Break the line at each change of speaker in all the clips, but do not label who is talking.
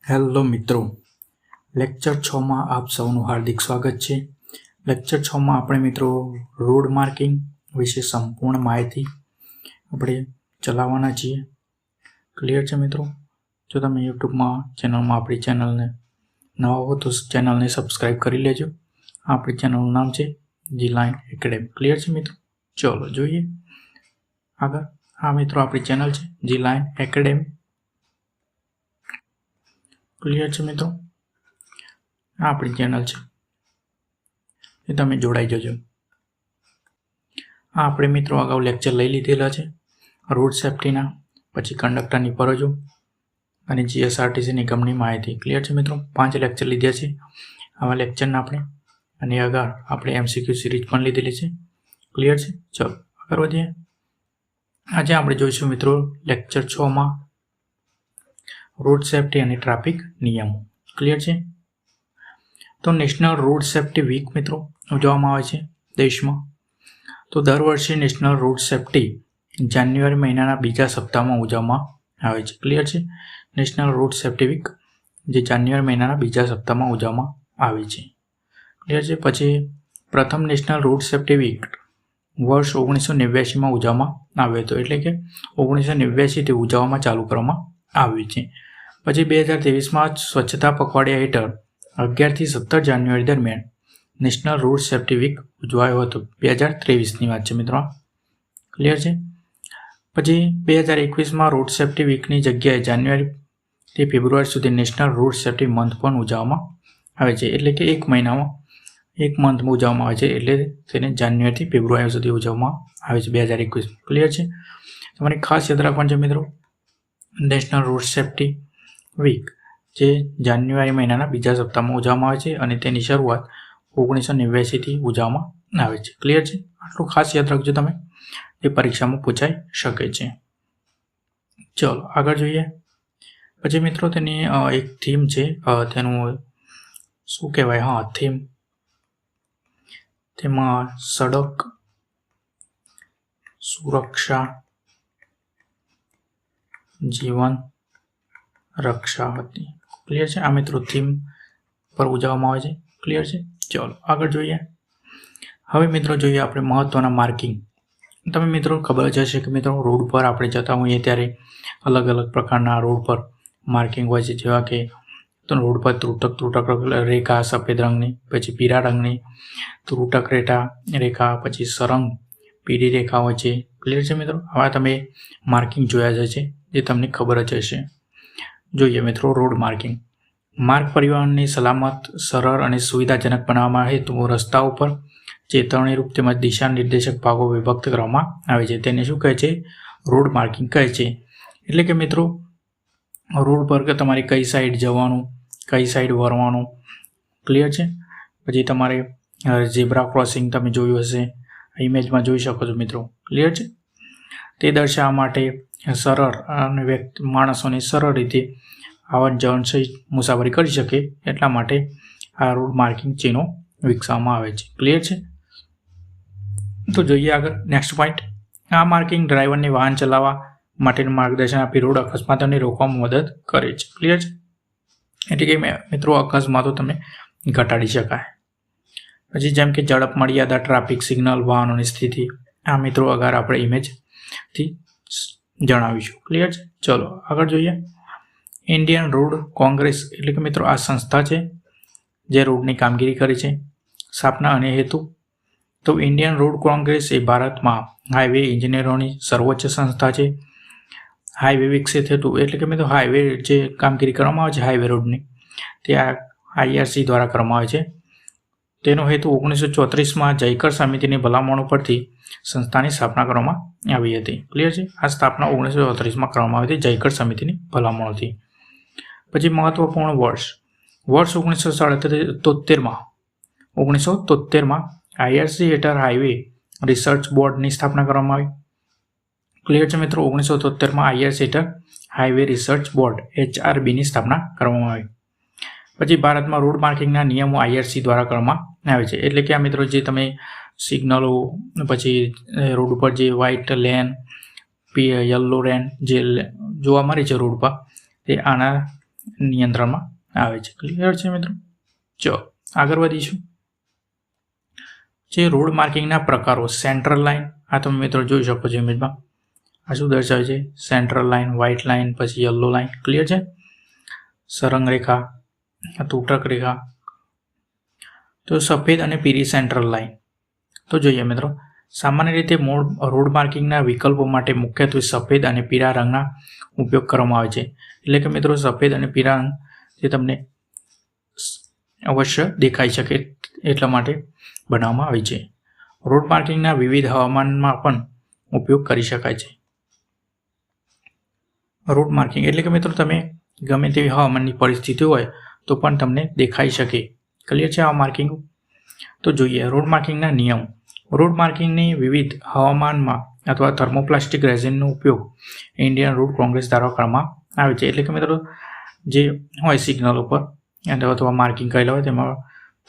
Hello મિત્રો, lecture 6માં આપ સૌનું હાર્દિક સ્વાગત છે. લેક્ચર 6માં આપણે મિત્રો રોડ માર્કિંગ વિશે સંપૂર્ણ માહિતી આપણે ચલાવવાના છીએ. ક્લિયર છે મિત્રો? જો તમે યુટ્યુબમાં ચેનલમાં આપણી ચેનલને નવા હો તો ચેનલને સબસ્ક્રાઈબ કરી લેજો. આપણી ચેનલનું નામ છે G-Line Academy. ક્લિયર છે મિત્રો? ચલો જોઈએ આગળ. આ મિત્રો આપણી ચેનલ છે G-Line Academy. ક્લિયર છે મિત્રો? આ આપણી ચેનલ છે, એ તમે જોડાઈ જજો. આ આપણે મિત્રો અગાઉ લેક્ચર લઈ લીધેલા છે રોડ સેફ્ટીના, પછી કંડક્ટરની ફરજો અને જીએસઆરટીસી નિગમની માહિતી. ક્લિયર છે મિત્રો? 5 લેક્ચર લીધા છે આવા લેક્ચરના આપણે, અને આગળ આપણે એમસીક્યુ સિરીઝ પણ લીધેલી છે. ક્લિયર છે? ચલો આગળ વધીએ. આજે આપણે જોઈશું મિત્રો લેક્ચર 6માં રોડ સેફ્ટી અને ટ્રાફિક નિયમો. ક્લિયર છે? તો નેશનલ રોડ સેફ્ટી વીક મિત્રો ઉજવવામાં આવે છે દેશમાં. તો દર વર્ષે નેશનલ રોડ સેફ્ટી જાન્યુઆરી મહિનાના બીજા સપ્તાહમાં ઉજવવામાં આવે છે. ક્લિયર છે? નેશનલ રોડ સેફ્ટી વીક જે જાન્યુઆરી મહિનાના બીજા સપ્તાહમાં ઉજવવામાં આવે છે. ક્લિયર છે? પછી પ્રથમ નેશનલ રોડ સેફ્ટી વીક વર્ષ 1989માં ઉજવવામાં આવ્યો હતો, એટલે કે 1989થી ઉજવવામાં ચાલુ કરવામાં આવ્યું છે. પછી 2023માં સ્વચ્છતા પખવાડિયા હેઠળ 11 થી 17 જાન્યુઆરી દરમિયાન નેશનલ રોડ સેફ્ટી વીક ઉજવાયો હતો. 2023ની વાત છે મિત્રો. ક્લિયર છે? પછી 2021માં રોડ સેફ્ટી વીકની જગ્યાએ જાન્યુઆરીથી ફેબ્રુઆરી સુધી નેશનલ રોડ સેફ્ટી મંથ પણ ઉજવવામાં આવે છે, એટલે કે એક મહિનામાં એક મંથમાં ઉજવવામાં આવે છે, એટલે તેને જાન્યુઆરીથી ફેબ્રુઆરી સુધી ઉજવવામાં આવે છે 2021. ક્લિયર છે? તમારે ખાસ યાદ રાખવાનું છે મિત્રો, નેશનલ રોડ સેફ્ટી વીક જે જાન્યુઆરી મહિનાના બીજા સપ્તાહમાં ઉજવવામાં આવે છે અને તેની શરૂઆત 1989થી ઉજવવામાં આવે છે. ક્લિયર છે? આટલું ખાસ યાદ રાખજો તમે, એ પરીક્ષામાં પૂછાઈ શકે છે. ચલો આગળ જોઈએ. પછી મિત્રો તેની એક થીમ છે, તેનું શું કહેવાય, થીમ, તેમાં સડક સુરક્ષા જીવન રક્ષા હતી. ક્લિયર છે? આ મિત્રો થીમ પર ઉજવવામાં આવે છે. ક્લિયર છે? ચલો આગળ જોઈએ. હવે મિત્રો જોઈએ આપણે મહત્વના માર્કિંગ. તમે મિત્રો ખબર જ હશે કે મિત્રો રોડ પર આપણે જતા હોઈએ ત્યારે અલગ અલગ પ્રકારના રોડ પર માર્કિંગ હોય છે, જેવા કે રોડ પર ત્રુટક રેખા સફેદ રંગની, પછી પીળા રંગની ત્રુટક રેખા, પછી સરંગ પીળી રેખા હોય છે. ક્લિયર છે મિત્રો? આવા તમે માર્કિંગ જોયા જ હશે, જે તમને ખબર જ હશે. જોઈએ મિત્રો રોડ માર્કિંગ. માર્ગ પરિવહનની સલામત, સરળ અને સુવિધાજનક બનાવવામાં હેતુ રસ્તાઓ પર ચેતવણીરૂપ તેમજ દિશા નિર્દેશક ભાગો વિભક્ત કરવામાં આવે છે. તેને શું કહે છે? રોડ માર્કિંગ કહે છે. એટલે કે મિત્રો રોડ પર કે તમારે કઈ સાઈડ જવાનું, કઈ સાઈડ વળવાનું. ક્લિયર છે? પછી તમારે ઝીબ્રા ક્રોસિંગ તમે જોયું હશે, ઇમેજમાં જોઈ શકો છો મિત્રો. ક્લિયર છે? તે દર્શાવવા માટે સરળ અને માણસોને સરળ રીતે આવન જવન સહિત મુસાફરી કરી શકે એટલા માટે આ રોડ માર્કિંગ ચિહ્નો વિકસાવવામાં આવે છે. ક્લિયર છે? તો જોઈએ આગળ નેક્સ્ટ પોઈન્ટ. આ માર્કિંગ ડ્રાઈવરને વાહન ચલાવવા માટેનું માર્ગદર્શન આપી રોડ અકસ્માતોને રોકવામાં મદદ કરે છે. ક્લિયર છે? એટલે કે મિત્રો અકસ્માતો તમે ઘટાડી શકાય. પછી જેમ કે ઝડપ મર્યાદા, ટ્રાફિક સિગ્નલ, વાહનોની સ્થિતિ, આ મિત્રો આગળ આપણે ઇમેજથી જણાવીશું. ક્લિયર છે? ચલો આગળ જોઈએ. ઇન્ડિયન રોડ કોંગ્રેસ, એટલે કે મિત્રો આ સંસ્થા છે જે રોડની કામગીરી કરે છે. સ્થાપના અને હેતુ. તો ઇન્ડિયન રોડ કોંગ્રેસ એ ભારતમાં હાઈવે ઇન્જિનિયરોની સર્વોચ્ચ સંસ્થા છે. હાઈવે વિકસિત હેતુ, એટલે કે મિત્રો હાઈવે જે કામગીરી કરવામાં આવે છે હાઈવે રોડની, તે આ IRC દ્વારા કરવામાં આવે છે. તેનો હેતુ 1934માં જયકર સમિતિની ભલામણો પરથી સંસ્થાની સ્થાપના કરવામાં આવી હતી. ક્લિયર છે? આ સ્થાપના 1934માં કરવામાં આવી હતી જયકર સમિતિની ભલામણોથી. પછી મહત્વપૂર્ણ વર્ષ 1973માં IRC હેઠળ હાઈવે રિસર્ચ બોર્ડની સ્થાપના કરવામાં આવી. ક્લિયર છે મિત્રો? 1973માં IRC હેઠળ હાઈવે રિસર્ચ બોર્ડ HRBની સ્થાપના કરવામાં આવી. પછી ભારતમાં રોડ માર્કિંગના નિયમો IRC દ્વારા કરવામાં આવે છે. એટલે કે આ મિત્રો જે તમે સિગ્નલો, પછી રોડ ઉપર જે વ્હાઇટ લેન, યલો લેન જે જોવા મળે છે રોડ પર, તે આના નિયંત્રણમાં આવે છે. ક્લિયર છે મિત્રો? ચલો આગળ વધીશું. જે રોડ માર્કિંગના પ્રકારો, સેન્ટ્રલ લાઇન, આ તમે મિત્રો જોઈ શકો છો ઇમેજમાં. આ શું દર્શાવે છે? સેન્ટ્રલ લાઇન, વ્હાઇટ લાઇન, પછી યલો લાઇન. ક્લિયર છે? સરંગ રેખા, તૂટક રેખા. તો સફેદ અને પીળી સેન્ટ્રલ લાઇન. તો જોઈએ મિત્રો, સામાન્ય રીતે રોડ માર્કિંગના વિકલ્પો માટે મુખ્યત્વે સફેદ અને પીળા રંગના ઉપયોગ કરવામાં આવે છે. એટલે કે મિત્રો સફેદ અને પીળા રંગ જે તમને અવશ્ય દેખાઈ શકે એટલા માટે બનાવવામાં આવે છે. રોડ માર્કિંગના વિવિધ હવામાનમાં પણ ઉપયોગ કરી શકાય છે. રોડ માર્કિંગ એટલે કે મિત્રો તમે ગમે તેવી હવામાનની પરિસ્થિતિ હોય તો પણ તમને દેખાઈ શકે. ક્લિયર છે આ માર્કિંગ? તો જોઈએ રોડ માર્કિંગના નિયમો. રોડ માર્કિંગની વિવિધ હવામાનમાં અથવા થર્મોપ્લાસ્ટિક રેઝિનનો ઉપયોગ ઇન્ડિયન રોડ કોંગ્રેસ દ્વારા કરવામાં આવે છે. એટલે કે મિત્રો જે હોય સિગ્નલ ઉપર અથવા માર્કિંગ કરેલા હોય તેમાં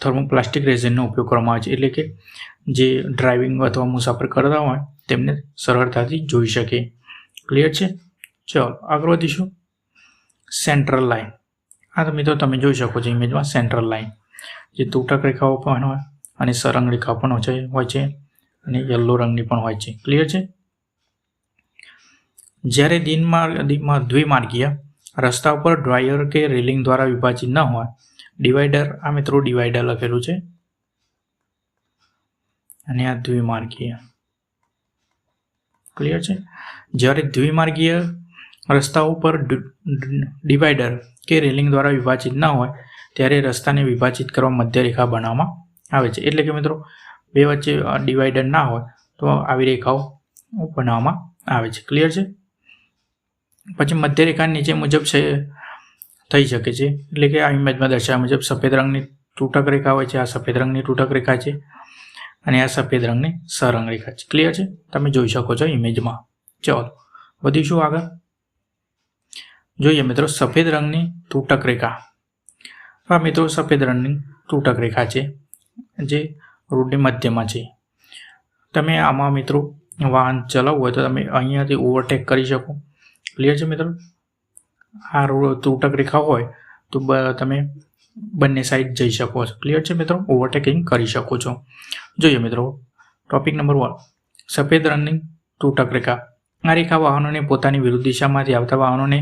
થર્મોપ્લાસ્ટિક રેઝિનનો ઉપયોગ કરવામાં આવે છે. એટલે કે જે ડ્રાઇવિંગ અથવા મુસાફરી કરતા હોય તેમને સરળતાથી જોઈ શકે. ક્લિયર છે? ચલો આગળ વધીશું. Central line. આ તો મિત્રો તમે જોઈ શકો છો ઇમેજમાં. સેન્ટ્રલ લાઇન જે તૂટક રેખાઓ પણ હોય અને સરંગ રેખા પણ હોય છે અને યલો રંગની પણ હોય છે. ક્લિયર છે? જ્યારે દ્વિમાર્ગીય રસ્તા ઉપર ડ્રાયર કે રેલિંગ દ્વારા વિભાજિત ન હોય, ડિવાઈડર, આ મિત્રો ડિવાઈડર લખેલું છે અને આ દ્વિમાર્ગીય. ક્લિયર છે? જ્યારે દ્વિમાર્ગીય રસ્તાઓ પર ડિવાઈડર કે રેલિંગ દ્વારા વિભાજિત ન હોય ત્યારે રસ્તાને વિભાજિત કરવા મધ્યરેખા બનાવવામાં આવે છે. એટલે કે મિત્રો બે વચ્ચે ડિવાઈડર ના હોય તો આવી રેખાઓ બનાવવામાં આવે છે. ક્લિયર છે? પછી મધ્યરેખા નીચે મુજબ છે થઈ શકે છે. એટલે કે આ ઇમેજમાં દર્શાવ્યા મુજબ સફેદ રંગની તૂટક રેખા હોય છે. આ સફેદ રંગની તૂટક રેખા છે અને આ સફેદ રંગની સરંગ રેખા છે. ક્લિયર છે? તમે જોઈ શકો છો ઇમેજમાં. ચલો વધીશું આગળ. જોઈએ મિત્રો સફેદ રંગની તૂટક રેખા. આ મિત્રો સફેદ રંગની તૂટક રેખા છે જે રોડની મધ્યમાં છે. તમે આમાં મિત્રો વાહન ચલાવવું હોય તો તમે અહીંયાથી ઓવરટેક કરી શકો. ક્લિયર છે મિત્રો? આ રોડ તૂટક રેખા હોય તો તમે બંને સાઈડ જઈ શકો છો. ક્લિયર છે મિત્રો? ઓવરટેકિંગ કરી શકો છો. જોઈએ મિત્રો ટોપિક નંબર 1, સફેદ રંગની તૂટક રેખા. આ રેખા વાહનોને પોતાની વિરુદ્ધ દિશામાંથી આવતા વાહનોને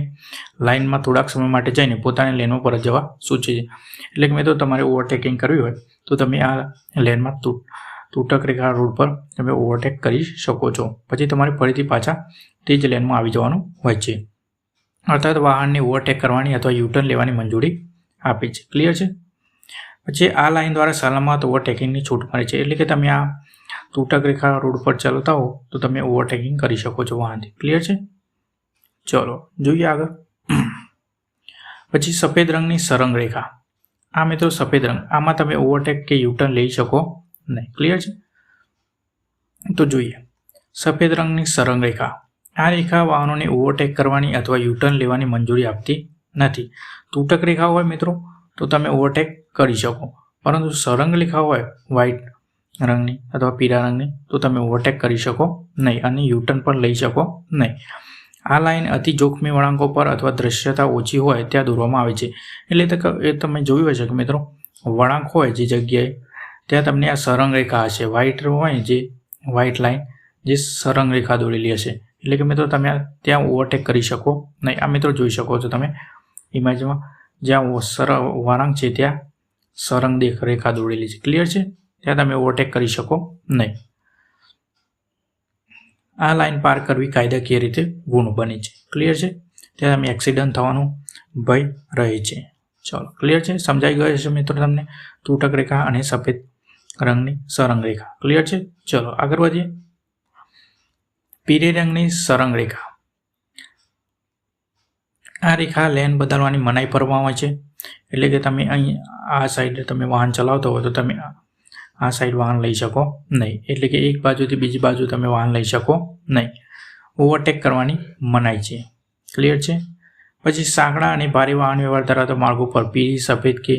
લાઇનમાં થોડાક સમય માટે જઈને પોતાની લેનમાં પરત જવા સૂચવે છે. એટલે કે મિત્રો તમારે ઓવરટેકિંગ કરવી હોય તો તમે આ લેનમાં તૂટક રેખા રોડ પર તમે ઓવરટેક કરી શકો છો. પછી તમારે ફરીથી પાછા તે જ લેનમાં આવી જવાનું હોય છે. અર્થાત વાહનને ઓવરટેક કરવાની અથવા યુટર્ન લેવાની મંજૂરી આપે છે. ક્લિયર છે? પછી આ લાઇન દ્વારા સલામત ઓવરટેકિંગની છૂટ મળે છે. એટલે કે તમે આ તૂટક રેખા રોડ પર ચાલતા હો તો તમે ઓવરટેકિંગ કરી શકો છો વાહનથી. ક્લિયર છે? ચલો જોઈએ આગળ. પછી સફેદ રંગની સરંગ રેખા. આ મિત્રો સફેદ રંગ, આમાં તમે ઓવરટેક કે યુટર્ન લઈ શકો નહીં. ક્લિયર છે? તો જોઈએ સફેદ રંગની સરંગ રેખા. આ રેખા વાહનોને ઓવરટેક કરવાની અથવા યુટર્ન લેવાની મંજૂરી આપતી નથી. તૂટક રેખા હોય મિત્રો તો તમે ઓવરટેક કરી શકો, પરંતુ સરંગ રેખા હોય વ્હાઇટ રંગની અથવા પીળા રંગની તો તમે ઓવરટેક કરી શકો નહીં અને યુટર્ન પણ લઈ શકો નહીં. આ લાઇન અતિ જોખમી વળાંકો પર અથવા દ્રશ્યતા ઓછી હોય ત્યાં દોરવામાં આવે છે. એટલે એ તમે જોયું હશે કે મિત્રો વળાંક હોય જે જગ્યાએ ત્યાં તમને આ સરંગ રેખા હશે. વ્હાઇટ હોય જે વ્હાઇટ લાઇન જે સરંગ રેખા દોરેલી હશે. એટલે કે મિત્રો તમે ત્યાં ઓવરટેક કરી શકો નહીં. આ મિત્રો જોઈ શકો છો તમે ઇમેજમાં જ્યાં વળાંક છે ત્યાં સરંગ રેખા દોરેલી છે. ક્લિયર છે? ત્યાં તમે ઓવરટેક કરી શકો નહીં. આ લાઇન પાર કરવી કાયદાકીય રીતે ગુનો બને છે. ક્લિયર છે? ત્યાં તમે એક્સિડન્ટ થવાનો ભય રહે છે. ચલો ક્લિયર છે? સમજાઈ ગયો છે મિત્રો તમને તૂટક રેખા અને સફેદ રંગની સરંગ રેખા. ક્લિયર છે? ચલો આગળ વધીએ. પીળી રંગની સરંગ રેખા. આ રેખા લેન બદલવાની મનાઈ કરવામાં આવે છે. એટલે કે તમે અહીં આ સાઈડ તમે વાહન ચલાવતો હોય તો તમે આ સાઈડ વાહન લઈ શકો નહીં. એટલે કે એક બાજુથી બીજી બાજુ તમે વાહન લઈ શકો નહીં. ઓવરટેક કરવાની મનાઈ છે. ક્લિયર છે? પછી સાંકડા અને ભારે વાહન વ્યવહાર ધરાવતા માર્ગો પર પીળી, સફેદ કે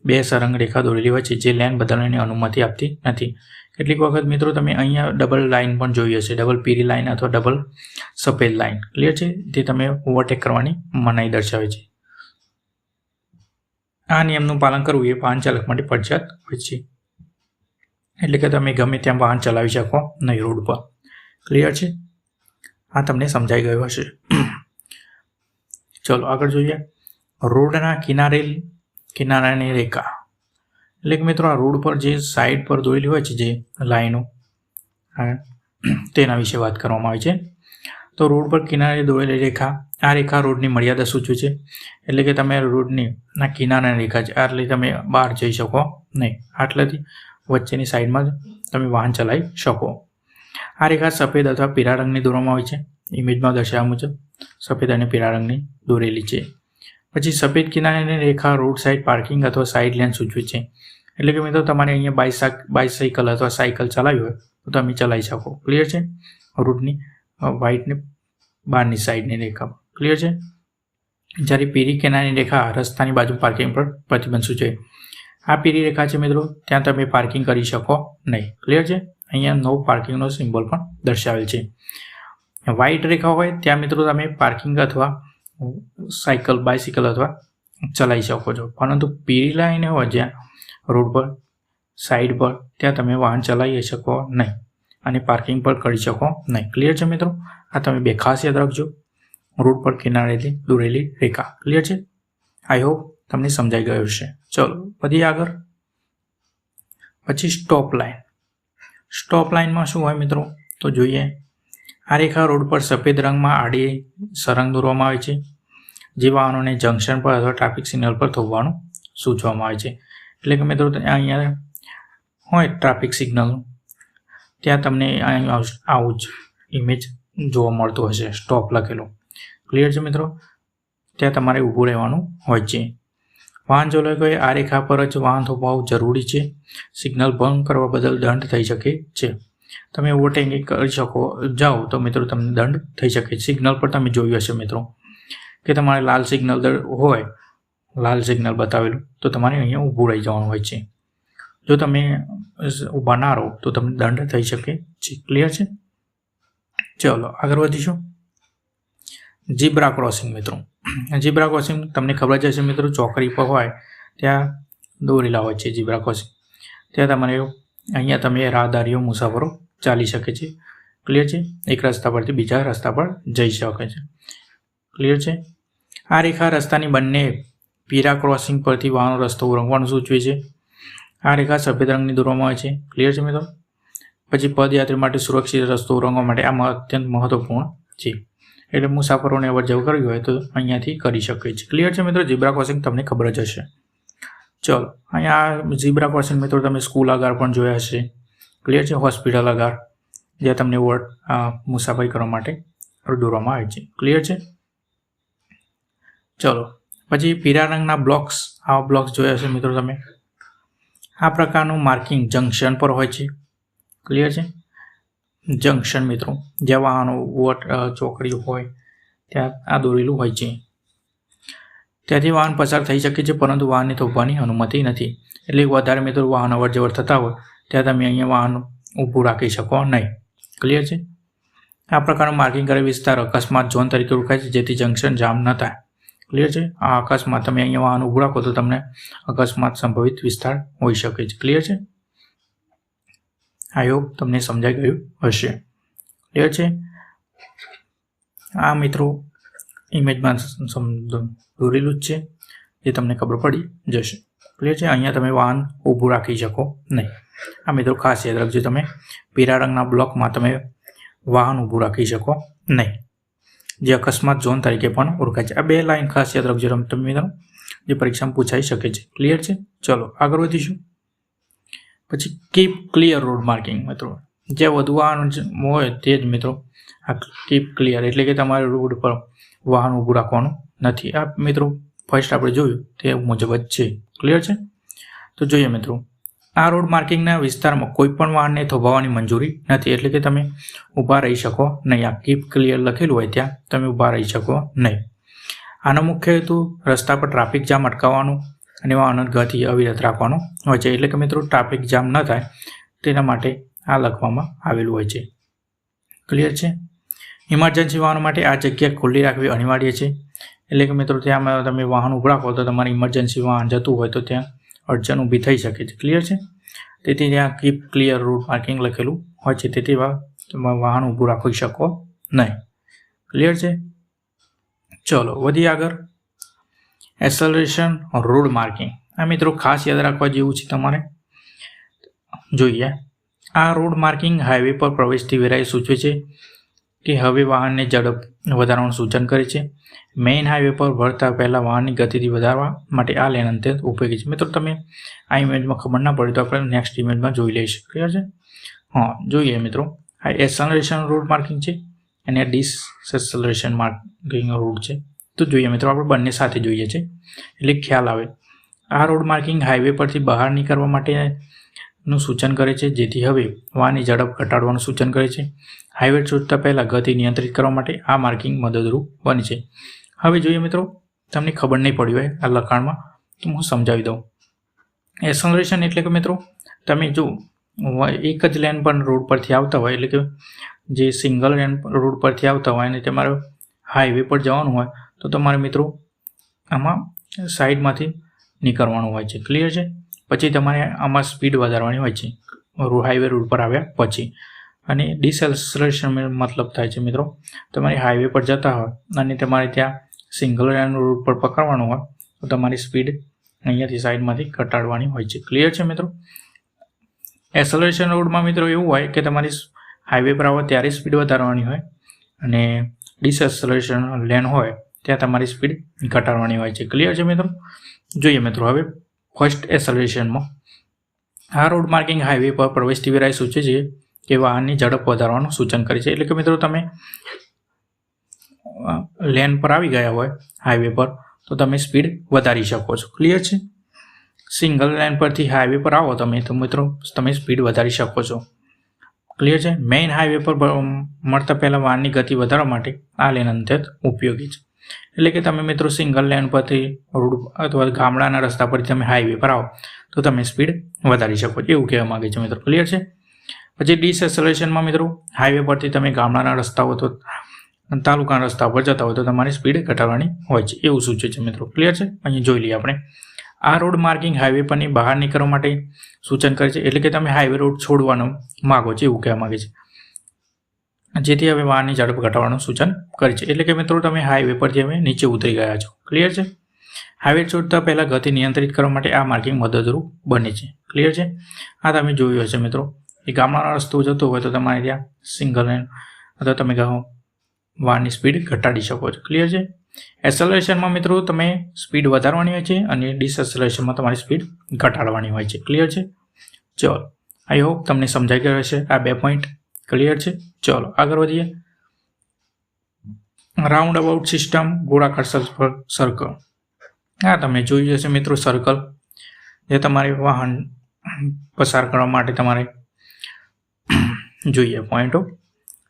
બે સરંગ રેખા દોરેલી હોય છે જે લેન બદલવાની અનુમતિ આપતી નથી. કેટલીક વખત મિત્રો તમે અહીંયા ડબલ લાઇન પણ જોઈ હશે, ડબલ પીળી લાઇન અથવા ડબલ સફેદ લાઇન. ક્લિયર છે? તે તમે ઓવરટેક કરવાની મનાઈ દર્શાવે છે. આ નિયમનું પાલન કરવું એ વાહન ચાલક માટે ફરજિયાત હોય છે. એટલે કે તમે ગમે ત્યાં વાહન ચલાવી શકો નહીં રોડ પર. ક્લિયર છે? આ તમને સમજાઈ ગયું હશે. ચલો આગળ જોઈએ. રોડના કિનારાની રેખા. એટલે કે મિત્રો આ રોડ પર જે સાઈડ પર દોરેલી હોય છે જે લાઈનો તેના વિશે વાત કરવામાં આવી છે. તો રોડ પર કિનારે દોરેલી રેખા, આ રેખા રોડની મર્યાદા સૂચવે છે. એટલે કે તમે રોડની કિનારાની રેખા છે એટલે તમે બહાર જઈ શકો નહીં, આટલાથી વચ્ચેની સાઈડમાં જ તમે વાહન ચલાવી શકો. આ રેખા સફેદ અથવા પીળા રંગની દોરવામાં હોય છે. ઇમેજમાં દર્શાવ્યા મુજબ સફેદ અને પીળા રંગની દોરેલી છે. પછી સફેદ કિનારાની રેખા રોડ સાઈડ પાર્કિંગ અથવા સાઈડ લેન સૂચવે છે. એટલે કે મિત્રો તમારે અહીંયા બાઇસાઇકલ અથવા સાયકલ ચલાવી હોય તો તમે ચલાવી શકો. ક્લિયર છે? રોડની વ્હાઇટને બહારની સાઈડની રેખા. ક્લિયર છે? જ્યારે પીળી કિનારાની રેખા રસ્તાની બાજુ પાર્કિંગ પર પ્રતિબંધ સૂચવે. આ પીળી રેખા છે મિત્રો, ત્યાં તમે પાર્કિંગ કરી શકો નહીં. ક્લિયર છે? અહીંયા નો પાર્કિંગનો સિમ્બોલ પણ દર્શાવેલ છે. વ્હાઇટ રેખા હોય ત્યાં મિત્રો તમે પાર્કિંગ અથવા બાઇસિકલ અથવા ચલાવી શકો છો. પરંતુ પીળી લાઈન હોય જ્યાં રોડ પર સાઈડ પર ત્યાં તમે વાહન ચલાવી શકો નહીં અને પાર્કિંગ પણ કરી શકો નહીં. ક્લિયર છે મિત્રો? આ તમે બે ખાસ યાદ રાખજો. રોડ પર કિનારેથી દોરેલી રેખા. ક્લિયર છે? આઈ હોપ તમને સમજાઈ ગયું હશે. ચલો વધીએ આગળ. પછી સ્ટોપ લાઇન. સ્ટોપ લાઇનમાં શું હોય મિત્રો? તો જોઈએ. આ રેખા રોડ પર સફેદ રંગમાં આડી સરંગ દોરવામાં આવે છે, જે વાહનોને જંકશન પર અથવા ટ્રાફિક સિગ્નલ પર થોભવાનું સૂચવવામાં આવે છે. એટલે કે મિત્રો અહીંયા હોય ટ્રાફિક સિગ્નલ, ત્યાં તમને આવું જ ઇમેજ જોવા મળતું હશે, સ્ટોપ લખેલો. ક્લિયર છે મિત્રો? ત્યાં તમારે ઊભું રહેવાનું હોય છે. વાહન ચાલકોએ આ રેખા પર જ વાહન થોભાવવું જરૂરી છે. સિગ્નલ ભંગ કરવા બદલ દંડ થઈ શકે છે. તમે ઓવરટેકિંગ કરી જાઓ તો મિત્રો તમને દંડ થઈ શકે. સિગ્નલ પર તમે જોયું હશે મિત્રો કે તમારે લાલ સિગ્નલ હોય, લાલ સિગ્નલ બતાવેલું, તો તમારે અહીંયા ઊભું રહી જવાનું હોય છે. જો તમે ઊભા ના રહો તો તમને દંડ થઈ શકે છે. ક્લિયર છે? ચલો આગળ વધીશું. ઝીબ્રા ક્રોસિંગ મિત્રો. ઝીબ્રા ક્રોસિંગ તમને ખબર જ હશે મિત્રો, ચોકડી પર હોય ત્યાં દોરેલા હોય છે ઝીબ્રા ક્રોસિંગ. ત્યાં તમારે અહીંયા તમે રાહદારીઓ મુસાફરો ચાલી શકે છે. ક્લિયર છે? એક રસ્તા પરથી બીજા રસ્તા પર જઈ શકે છે. ક્લિયર છે? આ રેખા રસ્તાની બંને પીળા ક્રોસિંગ પરથી વાહનો રસ્તો ઓળંગવાનું સૂચવે છે. આ રેખા સફેદ રંગની દોરવામાં આવે છે. ક્લિયર છે મિત્રો? પછી પદયાત્રી માટે સુરક્ષિત રસ્તો ઓળંગવા માટે આ અત્યંત મહત્વપૂર્ણ છે. એટલે મુસાફરોને અવર જવર કરવી હોય તો અહીંયાથી કરી શકે છે. ક્લિયર છે મિત્રો? ઝીબ્રા ક્રોસિંગ તમને ખબર જ હશે. ચલો અહીંયા ઝીબ્રા ક્રોસિંગ મિત્રો તમે સ્કૂલ આગળ પણ જોયા હશે. ક્લિયર છે? હોસ્પિટલ આગળ જ્યાં તમને મુસાફરી કરવા માટે દોરવામાં આવે છે. ક્લિયર છે? ચલો પછી પીળા રંગના બ્લોક્સ, આવા બ્લોક્સ જોયા હશે મિત્રો તમે. આ પ્રકારનું માર્કિંગ જંકશન પર હોય છે. ક્લિયર છે? જંકશન મિત્રો જ્યાં વાહનો ચોકડીઓ હોય ત્યાં આ દોરેલું હોય છે. ત્યાંથી વાહન પસાર થઈ શકે છે, પરંતુ વાહનને થોભવાની અનુમતિ નથી. એટલે વધારે મિત્રો વાહન અવર જવર થતા હોય ત્યાં તમે અહીંયા વાહન ઊભું રાખી શકો નહીં. ક્લિયર છે? આ પ્રકારનું માર્કિંગ કરેલ વિસ્તાર અકસ્માત ઝોન તરીકે ઓળખાય છે, જેથી જંકશન જામ ન થાય. ક્લિયર છે? આ અકસ્માત તમે અહીંયા વાહન ઊભું રાખો તો તમને અકસ્માત સંભવિત વિસ્તાર હોઈ શકે છે. ક્લિયર છે? આઈ હોપ તમને સમજાઈ ગયું હશે. ક્લિયર છે? આ મિત્રો ઇમેજમાં દોરેલું જ છે, જે તમને ખબર પડી જશે. ક્લિયર છે? અહીંયા તમે વાહન ઊભું રાખી શકો નહીં. આ મિત્રો ખાસ યાદ રાખજો, તમે પીળા રંગના બ્લોકમાં તમે વાહન ઊભું રાખી શકો નહીં, જે અકસ્માત ઝોન તરીકે પણ ઓળખાય છે. આ બે લાઈન ખાસ યાદ રાખજો તમે મિત્રો, જે પરીક્ષામાં પૂછાઈ શકે છે. ક્લિયર છે? ચલો આગળ વધીશું. પછી કીપ ક્લિયર રોડ માર્કિંગ મિત્રો. જે વધુ વાહન હોય તે જ મિત્રો આ કીપ ક્લિયર, એટલે કે તમારે રોડ પર વાહન ઊભું રાખવાનું નથી. આ મિત્રો ફર્સ્ટ આપણે જોયું તે મુજબ જ છે. ક્લિયર છે? તો જોઈએ મિત્રો, આ રોડ માર્કિંગના વિસ્તારમાં કોઈ પણ વાહનને થોભાવવાની મંજૂરી નથી. એટલે કે તમે ઊભા રહી શકો નહીં. આ કીપ ક્લિયર લખેલું હોય ત્યાં તમે ઊભા રહી શકો નહીં. આનો મુખ્ય હેતુ રસ્તા પર ટ્રાફિક જામ અટકાવવાનું અને વાહનો ગતિ અવિરત રાખવાનું હોય છે. એટલે કે મિત્રો ટ્રાફિક જામ ન થાય તેના માટે આ લખવામાં આવેલું હોય છે. ક્લિયર છે? ઇમરજન્સી વાહનો માટે આ જગ્યા ખુલ્લી રાખવી અનિવાર્ય છે. એટલે કે મિત્રો ત્યાં તમે વાહન ઊભું રાખો તો તમારી ઇમરજન્સી વાહન જતું હોય તો ત્યાં અડચણ ઊભી થઈ શકે છે. ક્લિયર છે. તેથી ત્યાં કીપ ક્લિયર રૂટ માર્કિંગ લખેલું હોય છે, તેથી તમે વાહન ઊભું રાખી શકો નહીં. ક્લિયર છે. ચલો વધીએ આગળ. Acceleration road marking. આ મિત્રો ખાસ યાદ રાખવા જેવું છે તમારે. જોઈએ, આ રોડ માર્કિંગ હાઈવે પર પ્રવેશતી વેળાએ સૂચવે છે કે હવે વાહનને ઝડપ વધારવાનું સૂચન કરે છે. મેઇન હાઈવે પર વળતા પહેલાં વાહનની ગતિથી વધારવા માટે આ લેન અત્યંત ઉપયોગી છે. મિત્રો તમે આ ઇમેજમાં ખબર ના પડી તો આપણે નેક્સ્ટ ઇમેજમાં જોઈ લઈશું. ક્લિયર છે. હા, જોઈએ મિત્રો. આ એસેલરેશન રોડ માર્કિંગ છે અને ડિસેસેલરેશન માર્કિંગ રોડ છે. તો જોઈએ મિત્રો, આપણે બંને સાથે જોઈએ છે એટલે ખ્યાલ આવે. આ રોડ માર્કિંગ હાઈવે પરથી બહાર નીકળવા માટેનું સૂચન કરે છે, જેથી હવે વાહનની ઝડપ ઘટાડવાનું સૂચન કરે છે. હાઈવે છોડતા પહેલાં ગતિ નિયંત્રિત કરવા માટે આ માર્કિંગ મદદરૂપ બને છે. હવે જોઈએ મિત્રો, તમને ખબર નહીં પડી હોય આ લખાણમાં તો હું સમજાવી દઉં. એસેલરેશન એટલે કે મિત્રો તમે જો એક જ લેન પર રોડ પરથી આવતા હોય, એટલે કે જે સિંગલ લેન રોડ પરથી આવતા હોય અને તમારે હાઈવે પર જવાનું હોય તો તમારે મિત્રો આમાં સાઈડમાંથી નીકળવાનું હોય છે. ક્લિયર છે. પછી તમારે આમાં સ્પીડ વધારવાની હોય છે હાઈવે રોડ પર આવ્યા પછી. અને ડિસેલરેશન મતલબ થાય છે મિત્રો તમારે હાઈવે પર જતા હોય અને તમારે ત્યાં સિંગલ લેન રોડ પર પકડવાનું હોય તો તમારી સ્પીડ અહીંયાથી સાઈડમાંથી ઘટાડવાની હોય છે. ક્લિયર છે મિત્રો. એસેલરેશન રોડમાં મિત્રો એવું હોય કે તમારી હાઈવે પર આવો ત્યારે સ્પીડ વધારવાની હોય અને ડિસેલરેશન લેન હોય ત્યાં તમારી સ્પીડ ઘટાડવાની હોય છે. ક્લિયર છે મિત્રો. જોઈએ મિત્રો, હવે ફર્સ્ટ એસેલરેશનમાં આ રોડ માર્કિંગ હાઈવે પર પ્રવેશતી વેળાએ સૂચવે છે કે વાહનની ઝડપ વધારવાનું સૂચન કરે છે. એટલે કે મિત્રો તમે લેન પર આવી ગયા હોય હાઈવે પર તો તમે સ્પીડ વધારી શકો છો. ક્લિયર છે. સિંગલ લેન પરથી હાઈવે પર આવો તમે તો મિત્રો તમે સ્પીડ વધારી શકો છો. ક્લિયર છે. મેઇન હાઈવે પર મળતા પહેલાં વાહનની ગતિ વધારવા માટે આ લેન અત્યંત ઉપયોગી છે. એટલે કે તમે મિત્રો સિંગલ લેન પરથી રોડ અથવા ગામડાના રસ્તા પરથી તમે હાઈવે પર આવો તો તમે સ્પીડ વધારી શકો છો, એવું કહેવા માંગે છે મિત્રો. ક્લિયર છે. પછી ડિસેસેલરેશનમાં મિત્રો હાઈવે પરથી તમે ગામડાના રસ્તાઓ તો તાલુકાના રસ્તા પર જતા હોય તો તમારી સ્પીડ ઘટાડવાની હોય છે, એવું સૂચવે છે મિત્રો. ક્લિયર છે. અહીં જોઈ લઈએ આપણે. આ રોડ માર્કિંગ હાઈવે પરની બહાર નીકળવા માટે સૂચન કરે છે, એટલે કે તમે હાઈવે રોડ છોડવાનો માગો છો, એવું કહેવા માંગે છે. જેથી હવે વાહનની ઝડપ ઘટાડવાનું સૂચન કરે છે. એટલે કે મિત્રો તમે હાઈવે પરથી હવે નીચે ઉતરી ગયા છો. ક્લિયર છે. હાઈવે છોડતા પહેલાં ગતિ નિયંત્રિત કરવા માટે આ માર્કિંગ મદદરૂપ બને છે. ક્લિયર છે. આ તમે જોયું હશે મિત્રો, એ ગામડાનો રસ્તો જતો હોય તો તમારે ત્યાં સિંગલ લેન અથવા તમે વાહનની સ્પીડ ઘટાડી શકો છો. ક્લિયર છે. એસેલરેશનમાં મિત્રો તમે સ્પીડ વધારવાની હોય છે અને ડિસેસેલરેશનમાં તમારી સ્પીડ ઘટાડવાની હોય છે. ક્લિયર છે. ચલો, આઈ હોપ તમને સમજાઈ ગયો હશે આ 2 પોઈન્ટ. ક્લિયર છે. ચલો આગળ વધીએ. રાઉન્ડ અબાઉટ સિસ્ટમ ગોળાકાર સર્કલ. હા, તમે જોઈ હશે મિત્રો સર્કલ જે તમારે વાહન પસાર કરવા માટે તમારે જોઈએ પોઈન્ટો.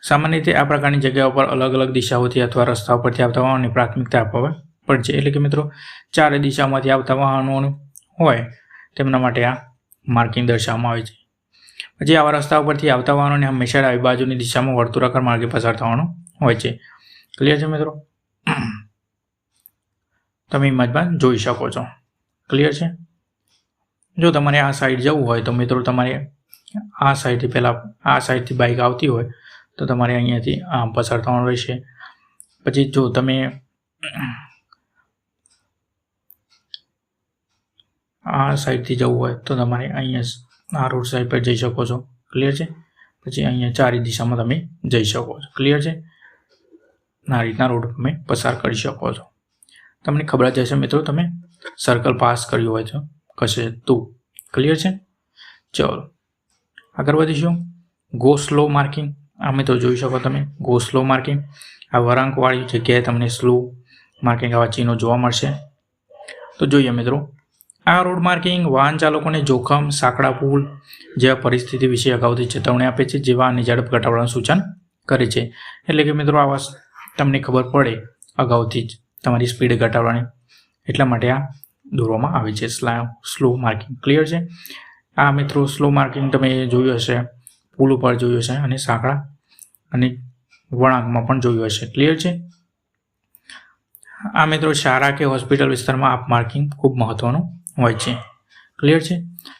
સામાન્ય રીતે આ પ્રકારની જગ્યાઓ પર અલગ અલગ દિશાઓથી અથવા રસ્તાઓ પરથી આવતા વાહનોને પ્રાથમિકતા આપવા પડશે. એટલે કે મિત્રો ચારે દિશામાંથી આવતા વાહનો હોય તેમના માટે આ માર્કિંગ દર્શાવવામાં આવે છે. પછી આવા રસ્તાઓ પરથી આવતા વાહનોને હંમેશા ડાબી બાજુની દિશામાં વર્તુળાકાર માર્ગે પસાર થવાનું હોય છે. ક્લિયર છે મિત્રો. તમે ઇમેજમાં જોઈ શકો છો. ક્લિયર છે. જો તમારે આ સાઈડ જવું હોય તો મિત્રો તમારે આ સાઈડથી પહેલાં આ સાઈડથી બાઇક આવતી હોય તો તમારે અહીંયાથી આમ પસાર થવાનું રહેશે. પછી જો તમે આ સાઈડથી જવું હોય તો તમારે અહીંયા આ રોડ સાઈડ પર જઈ શકો છો. ક્લિયર છે. પછી અહીંયા ચારે દિશામાં તમે જઈ શકો છો. ક્લિયર છે. આ રીતના રોડ તમે પસાર કરી શકો છો. તમને ખબર જ હશે મિત્રો તમે સર્કલ પાસ કર્યું હોય તો કશે તો. ક્લિયર છે. ચલો આગળ વધીશું. Go slow marking. આ મિત્રો જોઈ શકો તમે ગો સ્લો માર્કિંગ. આ વળાંકવાળી જગ્યાએ તમને સ્લો માર્કિંગ આવા ચિહ્નો જોવા મળશે. તો જોઈએ મિત્રો, આ રોડ માર્કિંગ વાહન ચાલકોને જોખમ, સાંકડા પુલ જેવા પરિસ્થિતિ વિશે અગાઉથી ચેતવણી આપે છે, જે વાહનની ઝડપ ઘટાડવાનું સૂચન કરે છે. એટલે કે મિત્રો આવા તમને ખબર પડે અગાઉથી જ તમારી સ્પીડ ઘટાડવાની, એટલા માટે આ દોરવામાં આવે છે સ્લો માર્કિંગ. ક્લિયર છે. આ મિત્રો સ્લો માર્કિંગ તમે જોયું હશે, પુલ ઉપર જોયું હશે અને સાંકડા અને વળાંકમાં પણ જોયું હશે. ક્લિયર છે. આ મિત્રો શાળા કે હોસ્પિટલ વિસ્તારમાં આપ માર્કિંગ ખૂબ મહત્વનું હોય છે. ક્લિયર છે.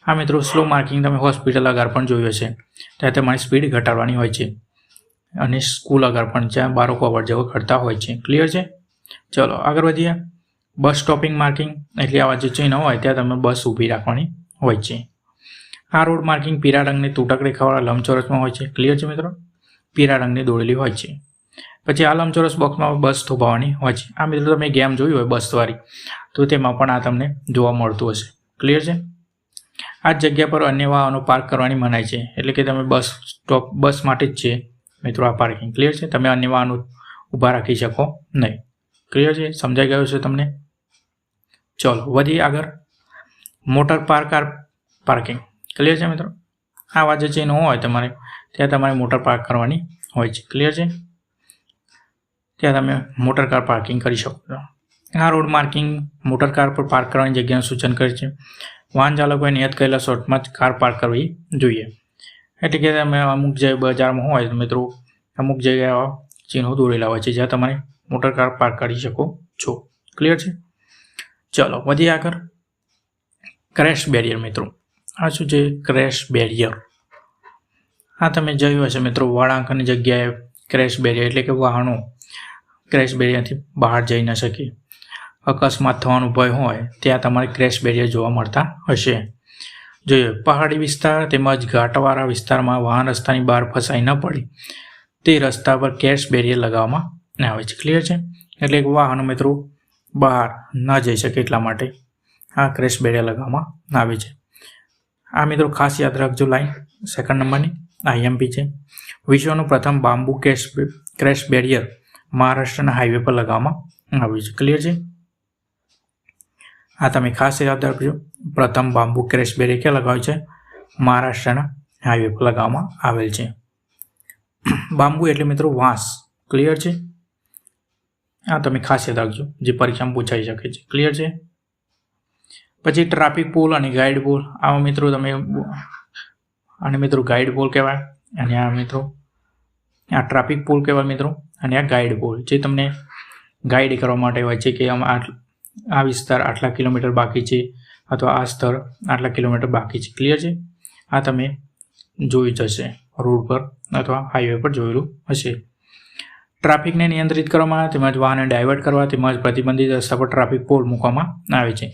આ મિત્રો સ્લો માર્કિંગ તમે હોસ્પિટલ આગળ પણ જોયું હશે, ત્યાં તમારી સ્પીડ ઘટાડવાની હોય છે અને સ્કૂલ આગળ પણ જ્યાં બાળકો અવર જવર કરતા હોય છે. ક્લિયર છે. ચલો આગળ વધીએ. બસ સ્ટોપિંગ માર્કિંગ એટલે આવા જે ચિહ્ન હોય ત્યાં તમે બસ ઊભી રાખવાની હોય છે. આ રોડ માર્કિંગ પીળા રંગની તૂટક રેખાવાળા લંબચોરસમાં હોય છે. ક્લિયર છે મિત્રો. પીળા રંગની દોરેલી હોય છે. પછી આ લંબચોરસ બોક્સમાં બસ થોભાવવાની હોય છે. આ મિત્રો તમે ગેમ જોઈ હોય બસવાળી, તો તેમાં પણ આ તમને જોવા મળતું હશે. ક્લિયર છે. આ જગ્યા પર અન્ય વાહનો પાર્ક કરવાની મનાઈ છે, એટલે કે તમે બસ માટે જ છે મિત્રો આ પાર્કિંગ. ક્લિયર છે. તમે અન્ય વાહનો ઊભા રાખી શકો નહીં. ક્લિયર છે. સમજાઈ ગયું છે તમને? ચલો વધીએ આગળ. Motor parking. ક્લિયર છે મિત્રો. આવા જે ચિહ્નો હોય તમારે ત્યાં તમારે મોટર પાર્ક કરવાની હોય છે. ક્લિયર છે. ત્યાં તમે મોટર કાર પાર્કિંગ કરી શકો છો. આ રોડ માર્કિંગ મોટર કાર પર પાર્ક કરવાની જગ્યાનું સૂચન કરે છે. વાહન ચાલકોએ નિયત કરેલા શોર્ટમાં જ કાર પાર્ક કરવી જોઈએ. એટલે કે તમે અમુક જે બજારમાં હોય મિત્રો, અમુક જગ્યાએ ચિહ્નો દોરેલા હોય છે જ્યાં તમારે મોટર કાર પાર્ક કરી શકો છો. ક્લિયર છે. ચલો વધીએ આગળ. ક્રેશ બેરિયર મિત્રો. આ શું છે? Crash barrier. આ તમે જોયું હશે મિત્રો, વળાંકની જગ્યાએ ક્રેશ બેરિયર એટલે કે વાહનો ક્રેશ બેરિયરથી બહાર જઈ ન શકે, અકસ્માત થવાનો ભય હોય ત્યાં તમારે ક્રેશ બેરિયર જોવા મળતા હશે. જોઈએ પહાડી વિસ્તાર તેમજ ઘાટવાળા વિસ્તારમાં વાહન રસ્તાની બહાર ફસાઈ ન પડે તે રસ્તા પર ક્રેશ બેરિયર લગાવવામાં આવે છે. ક્લિયર છે. એટલે કે વાહનો મિત્રો બહાર ન જઈ શકે એટલા માટે આ ક્રેશ બેરિયર લગાવવામાં આવે છે. આ મિત્રો ખાસ યાદ રાખજો લાઈન 2nd નંબરની IMP છે. વિશ્વનું પ્રથમ બાંબુ ક્રેશ બેરિયર મહારાષ્ટ્રના હાઈવે પર લગાવવામાં આવ્યું છે. ક્લિયર છે. આ તમે ખાસ યાદ રાખજો. પ્રથમ બાંબુ ક્રેશ બેરિયર ક્યાં લગાવ્યું છે? મહારાષ્ટ્રના હાઈવે પર લગાવવામાં આવેલ છે. બાંબુ એટલે મિત્રો વાંસ. ક્લિયર છે. આ તમે ખાસ યાદ રાખજો, જે પરીક્ષામાં પૂછાઈ શકે છે. ક્લિયર છે. પછી ટ્રાફિક પોલ અને ગાઈડ પોલ. આવા મિત્રો તમે આને મિત્રો ગાઈડ પોલ કહેવાય, અને આ મિત્રો આ ટ્રાફિક પોલ કહેવાય મિત્રો, અને આ ગાઈડ પોલ જે તમને ગાઈડ કરવા માટે હોય છે કે આ વિસ્તાર આટલા કિલોમીટર બાકી છે અથવા આ સ્થળ આટલા કિલોમીટર બાકી છે. ક્લિયર છે. આ તમે જોયું જ હશે રોડ પર અથવા હાઈવે પર જોયેલું હશે. ટ્રાફિકને નિયંત્રિત કરવામાં તેમજ વાહનને ડાયવર્ટ કરવા તેમજ પ્રતિબંધિત રસ્તા પર ટ્રાફિક પોલ મૂકવામાં આવે છે.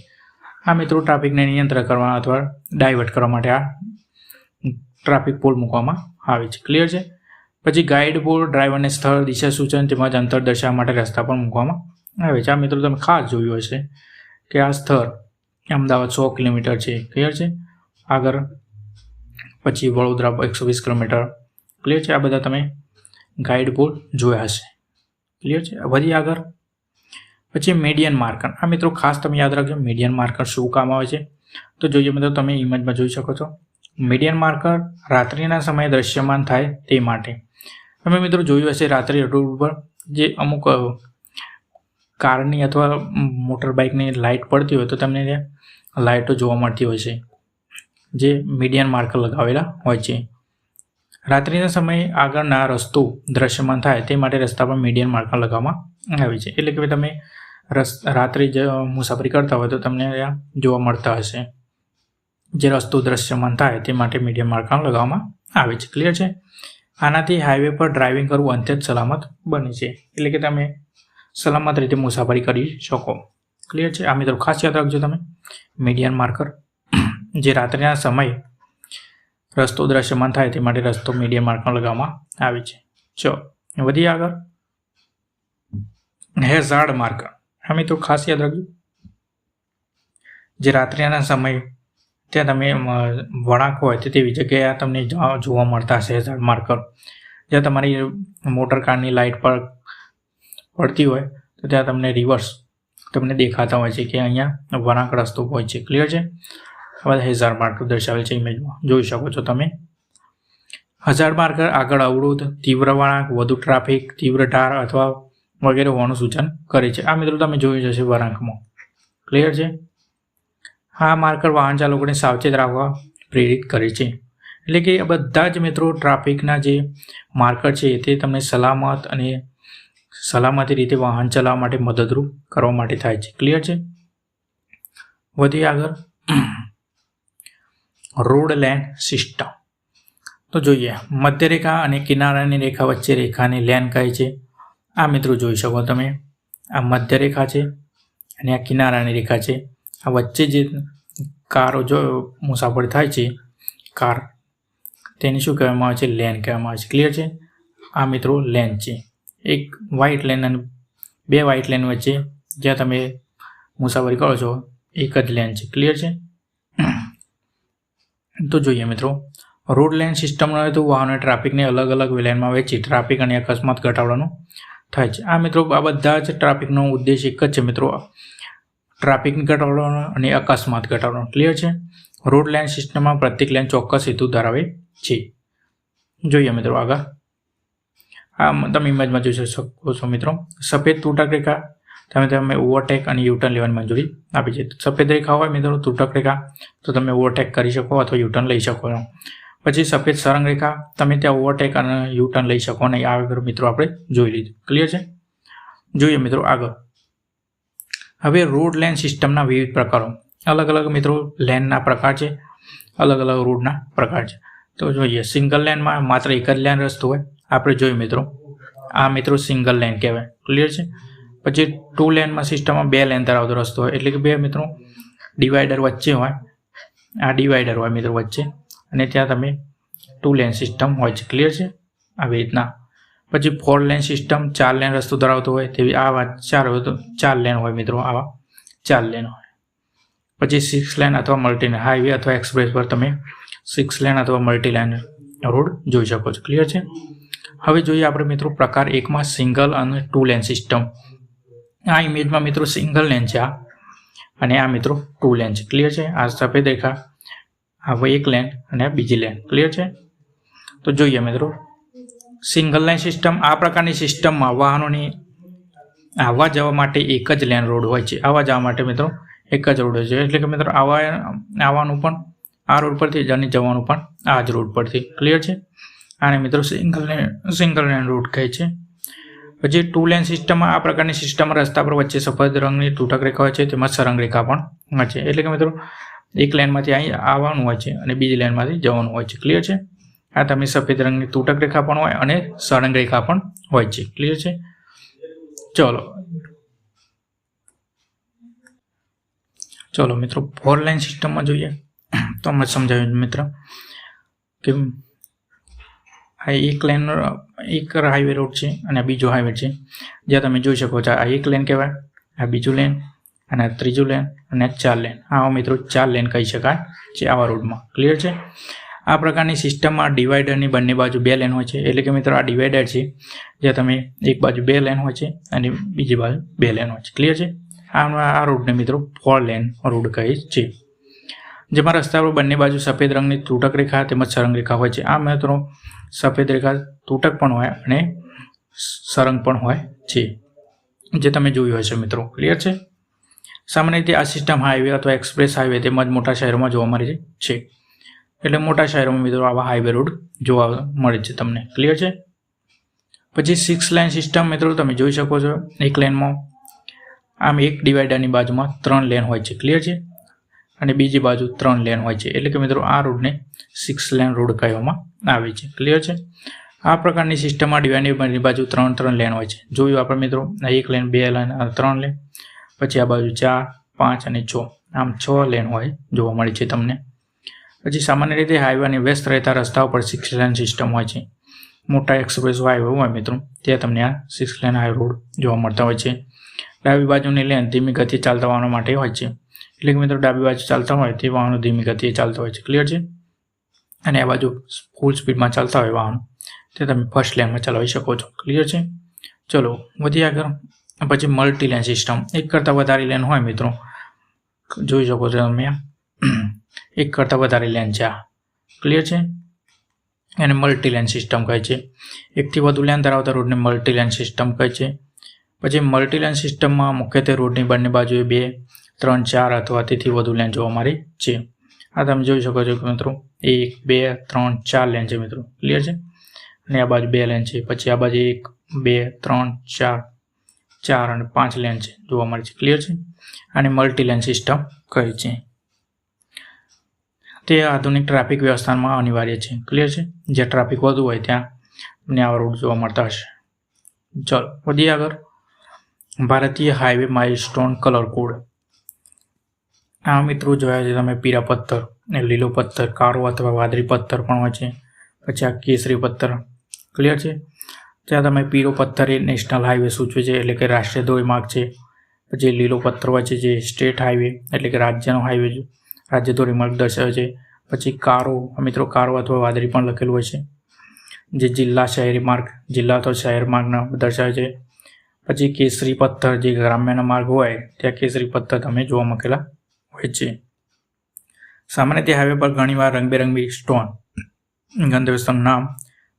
આ મિત્રો ટ્રાફિકને નિયંત્રણ કરવા અથવા ડાયવર્ટ કરવા માટે આ ટ્રાફિક પોલ મૂકવામાં આવે છે. ક્લિયર છે. પછી ગાઈડ પોલ ડ્રાઈવરને સ્થળ, દિશા સૂચન તેમજ અંતર દર્શાવવા માટે રસ્તા પર મૂકવામાં આવે છે. આ મિત્રો તમે ખાસ જોયું હશે કે આ સ્થળ અમદાવાદ 100 કિલોમીટર છે. ક્લિયર છે. આગળ પછી વડોદરા 120 કિલોમીટર. ક્લિયર છે. આ બધા તમે ગાઈડ પોલ જોયા હશે. ક્લિયર છે. વધી આગળ. પછી મીડિયન માર્કર. આ મિત્રો ખાસ તમે યાદ રાખજો, મીડિયન માર્કર શું કામ આવે છે તો જોઈએ મિત્રો, તમે ઇમેજમાં જોઈ શકો છો. મીડિયન માર્કર રાત્રિના સમયે દ્રશ્યમાન થાય તે માટે. તમે મિત્રો જોયું હશે રાત્રે રોડ ઉપર જે અમુક કારની અથવા મોટર બાઇકની લાઇટ પડતી હોય તો તમને ત્યાં લાઇટો જોવા મળતી હોય છે જે મીડિયન માર્કર લગાવેલા હોય છે. રાત્રિના સમયે આગળના રસ્તો દ્રશ્યમાન થાય તે માટે રસ્તા પર મીડિયન માર્કર લગાવવામાં આવે છે. એટલે કે તમે રાત્રે જ મુસાફરી કરતા હોય તો તમને ત્યાં જોવા મળતા હશે. જે રસ્તો દ્રશ્યમાન થાય તે માટે મીડિયન માર્કર લગાવવામાં આવે છે. ક્લિયર છે. આનાથી હાઈવે પર ડ્રાઇવિંગ કરવું અત્યંત સલામત બને છે. એટલે કે તમે સલામત રીતે મુસાફરી કરી શકો. ક્લિયર છે. આ મિત્રો ખાસ યાદ રાખજો તમે, મીડિયન માર્કર જે રાત્રિના સમયે રસ્તો દ્રશ્યમાન થાય તે માટે રસ્તો મીડિયન માર્કર લગાવવામાં આવે છે. ચલો વધીએ આગળ. Hazard marker. આ મિત્રો ખાસ યાદ રાખજો, જે રાત્રિના સમયે ત્યાં તમે વળાંક હોય તો તેવી જગ્યાએ તમને જોવા મળતા હશે હેઝાર્ડ માર્કર. જ્યાં તમારી મોટર કારની લાઇટ પર પડતી હોય તો ત્યાં તમને રિવર્સ તમને દેખાતા હોય છે કે અહીંયા વળાંક રસ્તો હોય છે. ક્લિયર છે. આ બધા હેઝાર્ડ માર્કર દર્શાવેલ છે ઇમેજમાં, જોઈ શકો છો તમે. હેઝાર્ડ માર્કર આગળ અવરોધ, તીવ્ર વળાંક, વધુ ટ્રાફિક, તીવ્ર ધાર અથવા વગેરે હોવાનું સૂચન કરે છે. આ મિત્રો તમે જોઈ જશે વળાંકમાં. ક્લિયર છે. આ માર્કર વાહન ચાલકોને સાવચેત રાખવા પ્રેરિત કરે છે. એટલે કે બધા જ મિત્રો ટ્રાફિકના જે માર્કર છે તે તમને સલામત અને સલામતી રીતે વાહન ચલાવવા માટે મદદરૂપ કરવા માટે થાય છે. ક્લિયર છે. વધીએ આગળ. Road lane system. તો જોઈએ, મધ્યરેખા અને કિનારાની રેખા વચ્ચે રેખાની લેન કહે છે. આ મિત્રો જોઈ શકો તમે, આ મધ્યરેખા છે અને આ કિનારાની રેખા છે. આ વચ્ચે જે કારો જો મુસાફરી થાય છે, કાર, તેને શું કહેવામાં આવે છે? લેન કહેવામાં આવે છે. ક્લિયર છે. આ મિત્રો લેન છે. એક વ્હાઇટ લેન અને બે વ્હાઇટ લેન વચ્ચે જ્યાં તમે મુસાફરી કરો છો એક જ લેન છે. ક્લિયર છે. તો જોઈએ મિત્રો, રોડ લેન સિસ્ટમનો હેતુ વાહનો ટ્રાફિકને અલગ અલગ લેનમાં વહેંચી ટ્રાફિક અને અકસ્માત ઘટાડવાનો થાય છે. આ મિત્રો આ બધા જ ટ્રાફિકનો ઉદ્દેશ એક જ છે મિત્રો, ટ્રાફિક ઘટાડવાનો અને અકસ્માત ઘટાડવાનો. ક્લિયર છે. રોડ લેન સિસ્ટમમાં પ્રત્યેક લેન ચોક્કસ હેતુ ધરાવે છે. જોઈએ મિત્રો આગળ. આ તમે ઇમેજમાં જોઈ શકો છો મિત્રો, સફેદ તૂટક રેખા તમે ઓવરટેક અને યુટર્ન લેવાની મંજૂરી આપી છે. સફેદ રેખા હોય મિત્રો, તૂટક રેખા, તો તમે ઓવરટેક કરી શકો અથવા યુટર્ન લઈ શકો છો. પછી સફેદ સળંગ રેખા, તમે ત્યાં ઓવરટેક અને યુટર્ન લઈ શકો નહીં. આ મિત્રો આપણે જોઈ લીધું. ક્લિયર છે. જોઈએ મિત્રો આગળ. હવે રોડ લેન સિસ્ટમના વિવિધ પ્રકારો. અલગ અલગ મિત્રો લેનના પ્રકાર છે, અલગ અલગ રોડના પ્રકાર છે. તો જોઈએ, સિંગલ લેનમાં માત્ર એક જ લેન રસ્તો હોય. આપણે જોઈએ મિત્રો, આ મિત્રો સિંગલ લેન કહેવાય. ક્લિયર છે. પછી 2 લેનમાં સિસ્ટમમાં 2 લેન ધરાવતો રસ્તો હોય, એટલે કે બે મિત્રો ડિવાઈડર વચ્ચે હોય. આ ડિવાઈડર હોય મિત્રો વચ્ચે, અને ત્યાં તમે 2 લેન સિસ્ટમ હોય છે. ક્લિયર છે. આવી રીતના. પછી 4 લેન સિસ્ટમ, 4 લેન રસ્તો ધરાવતો હોય તેવી આવા 4 લેન હોય મિત્રો, આવા 4 લેન હોય. પછી 6 લેન અથવા મલ્ટી લેન, હાઈવે અથવા એક્સપ્રેસ પર તમે 6 લેન અથવા મલ્ટી લેન રોડ જોઈ શકો છો. ક્લિયર છે. હવે જોઈએ આપણે મિત્રો પ્રકાર 1માં સિંગલ અને 2 લેન સિસ્ટમ. આ ઇમેજમાં મિત્રો સિંગલ લેન છે આ, અને આ મિત્રો 2 લેન છે. ક્લિયર છે. આ સફેદ રેખા, આ એક લેન અને આ બીજી લેન. ક્લિયર છે. તો જોઈએ મિત્રો, સિંગલ લેન સિસ્ટમ, આ પ્રકારની સિસ્ટમમાં વાહનોની આવવા જવા માટે એક જ લેન રોડ હોય છે. આવવા જવા માટે મિત્રો એક જ રોડ હોય છે. એટલે કે મિત્રો આવવાનું પણ આ રોડ પરથી અને જવાનું પણ આ જ રોડ પરથી. ક્લિયર છે. આને મિત્રો સિંગલ લેન રોડ કહે છે. પછી 2 લેન સિસ્ટમમાં, આ પ્રકારની સિસ્ટમમાં રસ્તા પર વચ્ચે સફેદ રંગની તૂટક રેખા હોય છે, તેમાં સળંગ રેખા પણ હોય છે. એટલે કે મિત્રો એક લેનમાંથી અહીં આવવાનું હોય છે અને બીજી લેનમાંથી જવાનું હોય છે. ક્લિયર છે. આ તમે સફેદ રંગની તૂટક રેખા પણ હોય અને સળંગ રેખા પણ હોય છે. ક્લિયર છે. ચલો મિત્રો 4 લેન સિસ્ટમમાં જોઈએ. તો અમે સમજાવ્યું મિત્ર કે આ એક હાઈવે રોડ છે અને આ બીજો હાઈવે છે. જ્યાં તમે જોઈ શકો છો આ એક લેન કહેવાય, આ બીજું લેન, અને આ ત્રીજું લેન, અને 4 લેન. આવા મિત્રો 4 લેન કહી શકાય છે આવા રોડમાં. ક્લિયર છે. આ પ્રકારની સિસ્ટમમાં ડિવાઈડરની બંને બાજુ 2 લેન હોય છે. એટલે કે મિત્રો આ ડિવાઈડર છે, જ્યાં તમે એક બાજુ 2 લેન હોય છે અને બીજી બાજુ 2 લેન હોય છે. ક્લિયર છે. આ રોડને મિત્રો 4 લેન રોડ કહે છે. જેમાં રસ્તા પર બંને બાજુ સફેદ રંગની તૂટક રેખા તેમજ સળંગ રેખા હોય છે. આ મિત્રો સફેદ રેખા તૂટક પણ હોય અને સળંગ પણ હોય છે, જે તમે જોયું હશે મિત્રો. ક્લિયર છે. સામાન્ય રીતે આ સિસ્ટમ હાઈવે અથવા એક્સપ્રેસ હાઈવે તેમજ મોટા શહેરોમાં જોવા મળે છે. એટલે મોટા શહેરોમાં મિત્રો આવા હાઈવે રોડ જોવા મળે છે તમને. ક્લિયર છે. પછી 6 લેન સિસ્ટમ મિત્રો તમે જોઈ શકો છો, એક લેનમાં આમ એક ડિવાઈડરની બાજુમાં 3 લેન હોય છે. ક્લિયર છે. અને બીજી બાજુ 3 લેન હોય છે. એટલે કે મિત્રો આ રોડને 6 લેન રોડ કહેવામાં આવે છે. ક્લિયર છે. આ પ્રકારની સિસ્ટમમાં ડિવાઈડરની બાજુ 3 લેન હોય છે. જોયું આપણે મિત્રો, એક લેન, 2 લેન, 3 લેન, પછી આ બાજુ 4, 5 અને 6, આમ 6 લેન હોય જોવા મળે છે તમને. પછી સામાન્ય રીતે હાઈવે અને વ્યસ્ત રહેતા રસ્તાઓ પર 6 લેન સિસ્ટમ હોય છે. મોટા એક્સપ્રેસ હાઈવે હોય મિત્રો, ત્યાં તમને આ 6 લેન હાઈવે રોડ જોવા મળતા હોય છે. ડાબી બાજુની લેન ધીમી ગતિએ ચાલતા વાહનો માટે હોય છે. એટલે કે મિત્રો ડાબી બાજુ ચાલતા હોય તે વાહનો ધીમી ગતિએ ચાલતા હોય છે. ક્લિયર છે. અને આ બાજુ ફૂલ સ્પીડમાં ચાલતા હોય વાહનો, તે તમે ફર્સ્ટ લેનમાં ચલાવી શકો છો. ક્લિયર છે. ચલો વધીએ આગળ. પછી મલ્ટી લેન સિસ્ટમ, એક કરતાં વધારે લેન હોય મિત્રો, જોઈ શકો છો તમે, એક કરતાં વધારે લેન છે આ. ક્લિયર છે. એને મલ્ટી લેન સિસ્ટમ કહે છે. એકથી વધુ લેન ધરાવતા રોડને મલ્ટી લેન સિસ્ટમ કહે છે. પછી મલ્ટી લેન સિસ્ટમમાં મુખ્યત્વે રોડની બંને બાજુએ 2, 3, 4 અથવા તેથી વધુ લેન જોવા મળે છે. આ તમે જોઈ શકો છો કે મિત્રો 1, 2, 3, 4 લેન છે મિત્રો. ક્લિયર છે. અને આ બાજુ 2 લેન છે. પછી આ બાજુ 1, 2, 3, 4, 4 અને 5 લેન છે જોવા મળે છે. ક્લિયર છે. અને મલ્ટી લેન સિસ્ટમ કહે છે. તે આધુનિક ટ્રાફિક વ્યવસ્થામાં અનિવાર્ય છે. ક્લિયર છે. જ્યાં ટ્રાફિક વધુ હોય ત્યાં તમને આવા રોડ જોવા મળતા હશે. ચલો વધીએ આગળ. ભારતીય હાઈવે માઇલસ્ટોન કલર કોડ. આ મિત્રો જોયા છે તમે પીળા પથ્થર, લીલો પથ્થર, કાળો અથવા વાદળી પથ્થર પણ હોય છે. પછી આ કેસરી પથ્થર. ક્લિયર છે. ત્યાં તમે પીળો પથ્થર એ નેશનલ હાઈવે સૂચવે છે એટલે કે રાષ્ટ્રીય ધોરીમાર્ગ છે. પછી લીલો પથ્થર હોય છે જે સ્ટેટ હાઈવે એટલે કે રાજ્યનો હાઈવે રાજ્ય ધોરીમાર્ગ દર્શાવે છે. પછી કાળો મિત્રો કાળો અથવા વાદળી પણ લખેલું હોય છે જે જિલ્લા શહેરી માર્ગ જિલ્લા અથવા શહેર માર્ગના દર્શાવે છે. પછી કેસરી પથ્થર જે ગ્રામ્યના માર્ગ હોય ત્યાં કેસરી પથ્થર તમે જોવા મૂકેલા હોય છે. સામાન્ય રીતે હાઈવે પર ઘણીવાર રંગબેરંગી સ્ટોન ગંતવ્યસ્થાનનું નામ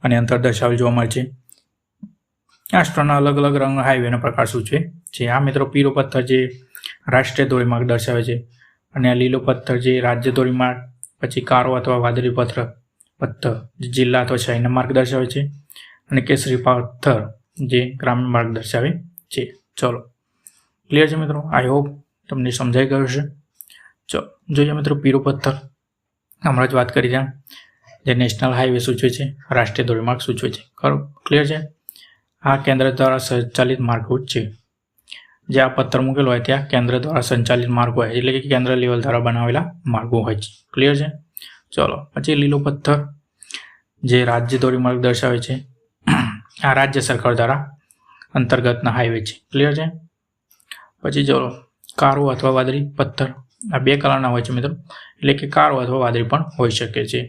અને અંતર દર્શાવેલ જોવા મળે છે. આ સ્ટોનના અલગ અલગ રંગ હાઈવેનો પ્રકાર સૂચવે છે. આ મિત્રો પીળો પથ્થર જે રાષ્ટ્રીય ધોરીમાર્ગ દર્શાવે છે અને આ લીલો પથ્થર જે રાજ્ય ધોરીમાર્ગ, પછી કાળો અથવા વાદળી પથ્થર જે જિલ્લા અથવા શહેરના માર્ગ દર્શાવે છે અને કેસરી પથ્થર જે ગ્રામ્ય માર્ગ દર્શાવે છે. ચલો ક્લિયર છે મિત્રો. આઈ હોપ તમને સમજાઈ ગયું છે. ચલો જોઈએ મિત્રો પીળો પથ્થર હમણાં જ વાત કરી ત્યાં જે નેશનલ હાઈવે સૂચવે છે, રાષ્ટ્રીય ધોરીમાર્ગ સૂચવે છે. ખરું ક્લિયર છે. આ કેન્દ્ર દ્વારા સંચાલિત માર્ગો છે. જે આ પથ્થર મૂકેલો હોય ત્યાં કેન્દ્ર દ્વારા સંચાલિત માર્ગો હોય એટલે કે કેન્દ્ર લેવલ દ્વારા બનાવેલા માર્ગો હોય છે. ક્લિયર છે. ચલો પછી લીલો પથ્થર જે રાજ્ય ધોરીમાર્ગ દર્શાવે છે. આ રાજ્ય સરકાર દ્વારા અંતર્ગતના હાઈવે છે. ક્લિયર છે. પછી ચલો કાળો અથવા વાદળી પથ્થર આ બે કલરના હોય છે મિત્રો એટલે કે કાળો અથવા વાદળી પણ હોઈ શકે છે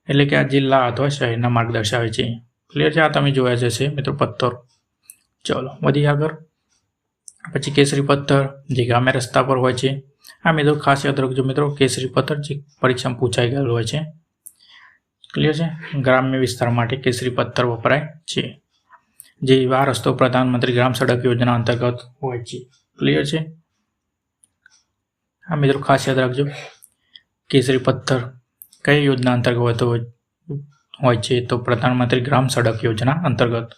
એટલે કે આ જિલ્લા અથવા શહેરના માર્ગ દર્શાવે છે. ક્લિયર છે. આ તમે જોયા જશે મિત્રો પથ્થરો. ચલો વધી આગળ. પછી કેસરી પથ્થર જે ગ્રામ્ય રસ્તા પર હોય છે. આ મિત્રો ખાસ યાદ રાખજો મિત્રો કેસરી પથ્થર જે પરીક્ષામાં પૂછાઈ ગયેલું હોય છે. ક્લિયર છે. ગ્રામ્ય વિસ્તાર માટે કેસરી પથ્થર વપરાય છે. જે આ રસ્તો પ્રધાનમંત્રી ગ્રામ સડક યોજના અંતર્ગત હોય છે. ક્લિયર છે. આ મિત્રો ખાસ યાદ રાખજો કેસરી પથ્થર કઈ યોજના અંતર્ગત હોય છે તો પ્રધાનમંત્રી ગ્રામ સડક યોજના અંતર્ગત.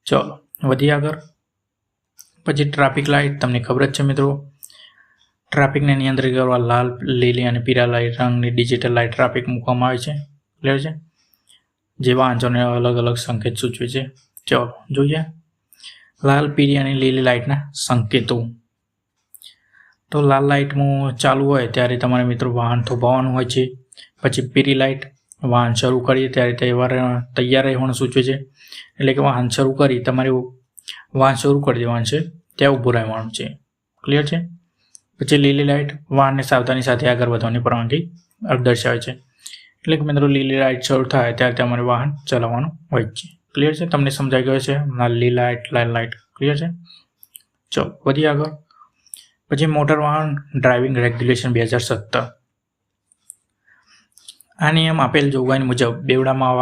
ચલો વધી આગળ. પછી ટ્રાફિક લાઇટ તમને ખબર જ છે મિત્રો ટ્રાફિકને નિયંત્રિત કરવા લાલ, લીલી અને પીળા લાઇટ રંગની ડિજિટલ લાઇટ ટ્રાફિક મૂકવામાં આવે છે. ક્લિયર છે. જે વાહનોને અલગ અલગ સંકેત સૂચવે છે. ચલો જોઈએ લાલ, પીળી અને લીલી લાઇટના સંકેતો. તો લાલ લાઇટમાં ચાલુ હોય ત્યારે તમારે મિત્રો વાહન થોભાવવાનું હોય છે. પછી પીળી લાઇટ વાહન શરૂ કરીએ ત્યારે તૈયાર રહેવાનું સૂચવે છે એટલે કે વાહન શરૂ કરી તમારે વાહન શરૂ કરી દેવાનું છે ત્યાં ઊભું રહેવાનું છે. ક્લિયર છે. પછી લીલી લાઇટ વાહનને સાવધાની સાથે આગળ વધવાની પરવાનગી દર્શાવે છે એટલે કે મિત્રો લીલી લાઇટ શરૂ થાય ત્યારે તમારે વાહન ચલાવવાનું હોય છે. ક્લિયર છે. તમને સમજાઈ ગયો છે લીલી લાઇટ, લાલ લાઇટ. ક્લિયર છે. ચલો વધી આગળ. પછી મોટર વાહન ડ્રાઇવિંગ રેગ્યુલેશન 2017. આ નિયમ આપેલ જોગવાઈ મુજબ બેવડામાં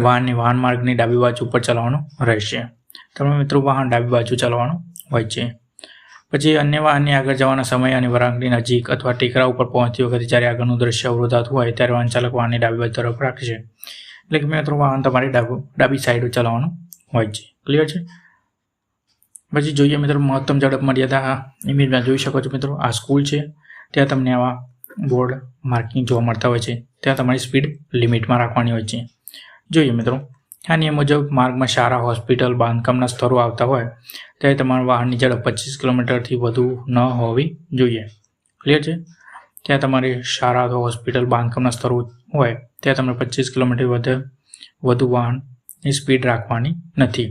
વાહનને વાહન માર્ગની ડાબી બાજુ ઉપર ચલાવવાનું રહેશે. તમે મિત્રો વાહન ડાબી બાજુ ચલાવવાનું હોય છે. પછી અન્ય વાહનની આગળ જવાના સમય અને વળાંકની નજીક અથવા ટેકરા ઉપર પહોંચતી વખતે જ્યારે આગળનું દ્રશ્ય અવરોધાતું હોય ત્યારે વાહન ચાલક વાહનની ડાબી બાજુ તરફ રાખશે એટલે કે મિત્રો વાહન તમારે ડાબી સાઈડ ચલાવવાનું હોય છે. ક્લિયર છે. પછી જોઈએ મિત્રો મહત્તમ ઝડપ મર્યાદા ઇમેજમાં જોઈ શકો છો મિત્રો આ સ્કૂલ છે ત્યાં તમને આવા બોર્ડ માર્કિંગ જોવા મળતા હોય છે. ત્યાં તમારી સ્પીડ લિમિટમાં રાખવાની હોય છે. જોઈએ મિત્રો આ નિયમ મુજબ માર્ગમાં શાળા, હોસ્પિટલ, બાંધકામના સ્થળો આવતા હોય ત્યારે તમારા વાહનની ઝડપ 25 કિલોમીટરથી વધુ ન હોવી જોઈએ. ક્લિયર છે. ત્યાં તમારે શાળા અથવા હોસ્પિટલ, બાંધકામના સ્થળો હોય ત્યાં તમે 25 કિલોમીટર વધુ વાહનની સ્પીડ રાખવાની નથી.